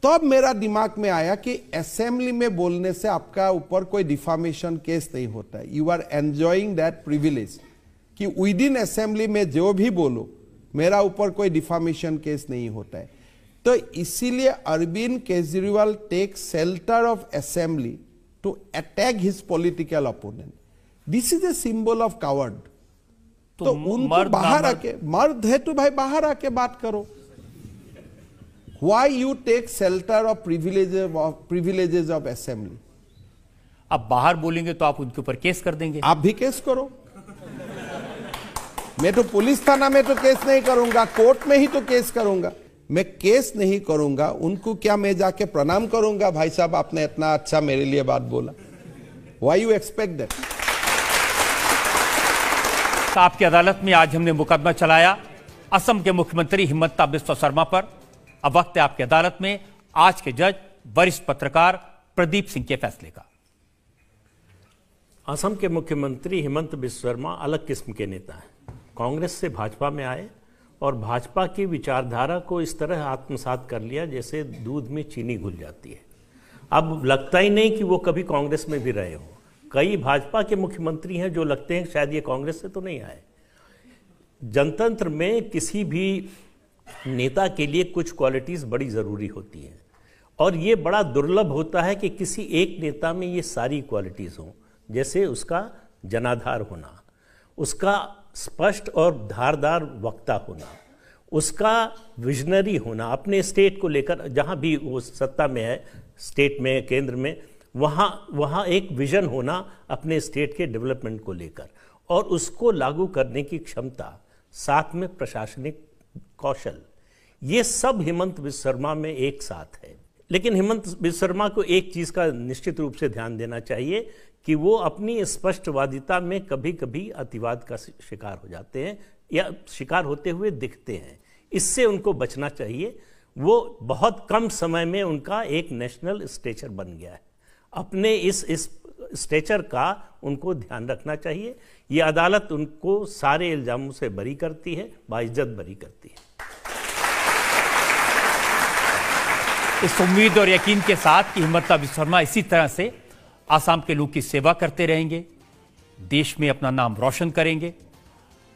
D: तब मेरा दिमाग में आया कि असेंबली में बोलने से आपका ऊपर कोई डिफामेशन केस नहीं होता है। You are enjoying that privilege कि विद इन असेंबली में जो भी बोलो मेरा ऊपर कोई डिफामेशन केस नहीं होता है। तो इसीलिए Arvind Kejriwal take shelter of assembly to attack his political opponent. This is a symbol of coward. तो उनको बाहर आके, मर्द है तो भाई बाहर आके बात करो। Why you take shelter of privileges of assembly?
A: अब बाहर बोलेंगे तो आप उनके ऊपर केस कर देंगे।
D: आप भी केस करो। मैं तो पुलिस थाना में तो केस नहीं करूंगा, कोर्ट में ही तो केस करूंगा। मैं केस नहीं करूंगा, उनको क्या मैं जाके प्रणाम करूंगा, भाई साहब आपने इतना अच्छा मेरे लिए बात बोला। Why you expect that?
A: आपकी अदालत में आज हमने मुकदमा चलाया असम के मुख्यमंत्री हिमंता बिस्वा शर्मा पर। अब वक्त है आपकी अदालत में आज के जज वरिष्ठ पत्रकार प्रदीप सिंह के फैसले का।
B: असम के मुख्यमंत्री हिमंत बिस्वा शर्मा अलग किस्म के नेता हैं। कांग्रेस से भाजपा में आए और भाजपा की विचारधारा को इस तरह आत्मसात कर लिया जैसे दूध में चीनी घुल जाती है। अब लगता ही नहीं कि वो कभी कांग्रेस में भी रहे हों। कई भाजपा के मुख्यमंत्री हैं जो लगते हैं शायद ये कांग्रेस से तो नहीं आए। जनतंत्र में किसी भी नेता के लिए कुछ क्वालिटीज़ बड़ी ज़रूरी होती हैं और ये बड़ा दुर्लभ होता है कि किसी एक नेता में ये सारी क्वालिटीज़ हों, जैसे उसका जनाधार होना, उसका स्पष्ट और धारदार वक्ता होना, उसका विजनरी होना, अपने स्टेट को लेकर जहाँ भी वो सत्ता में है, स्टेट में, केंद्र में, वहाँ एक विजन होना अपने स्टेट के डेवलपमेंट को लेकर, और उसको लागू करने की क्षमता, साथ में प्रशासनिक कौशल, ये सब हेमंत बिस्वा शर्मा में एक साथ है। लेकिन हेमंत बिस्वा शर्मा को एक चीज़ का निश्चित रूप से ध्यान देना चाहिए कि वो अपनी स्पष्टवादिता में कभी कभी अतिवाद का शिकार हो जाते हैं या शिकार होते हुए दिखते हैं। इससे उनको बचना चाहिए। वो बहुत कम समय में उनका एक नेशनल स्टेचर बन गया है। अपने इस स्टेचर का उनको ध्यान रखना चाहिए। ये अदालत उनको सारे इल्जामों से बरी करती है, बाइज्जत बरी करती है।
A: इस उम्मीद और यकीन के साथ कि हेमंत बिस्वा शर्मा इसी तरह से आसाम के लोग की सेवा करते रहेंगे, देश में अपना नाम रोशन करेंगे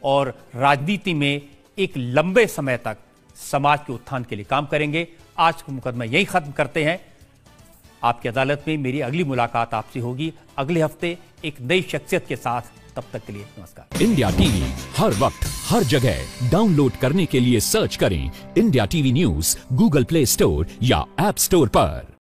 A: और राजनीति में एक लंबे समय तक समाज के उत्थान के लिए काम करेंगे। आज का मुकदमा यही खत्म करते हैं। आपकी अदालत में मेरी अगली मुलाकात आपसे होगी अगले हफ्ते एक नई शख्सियत के साथ। तब तक के लिए नमस्कार।
C: इंडिया टीवी हर वक्त हर जगह डाउनलोड करने के लिए सर्च करें India TV news Google play store या ऐप स्टोर पर।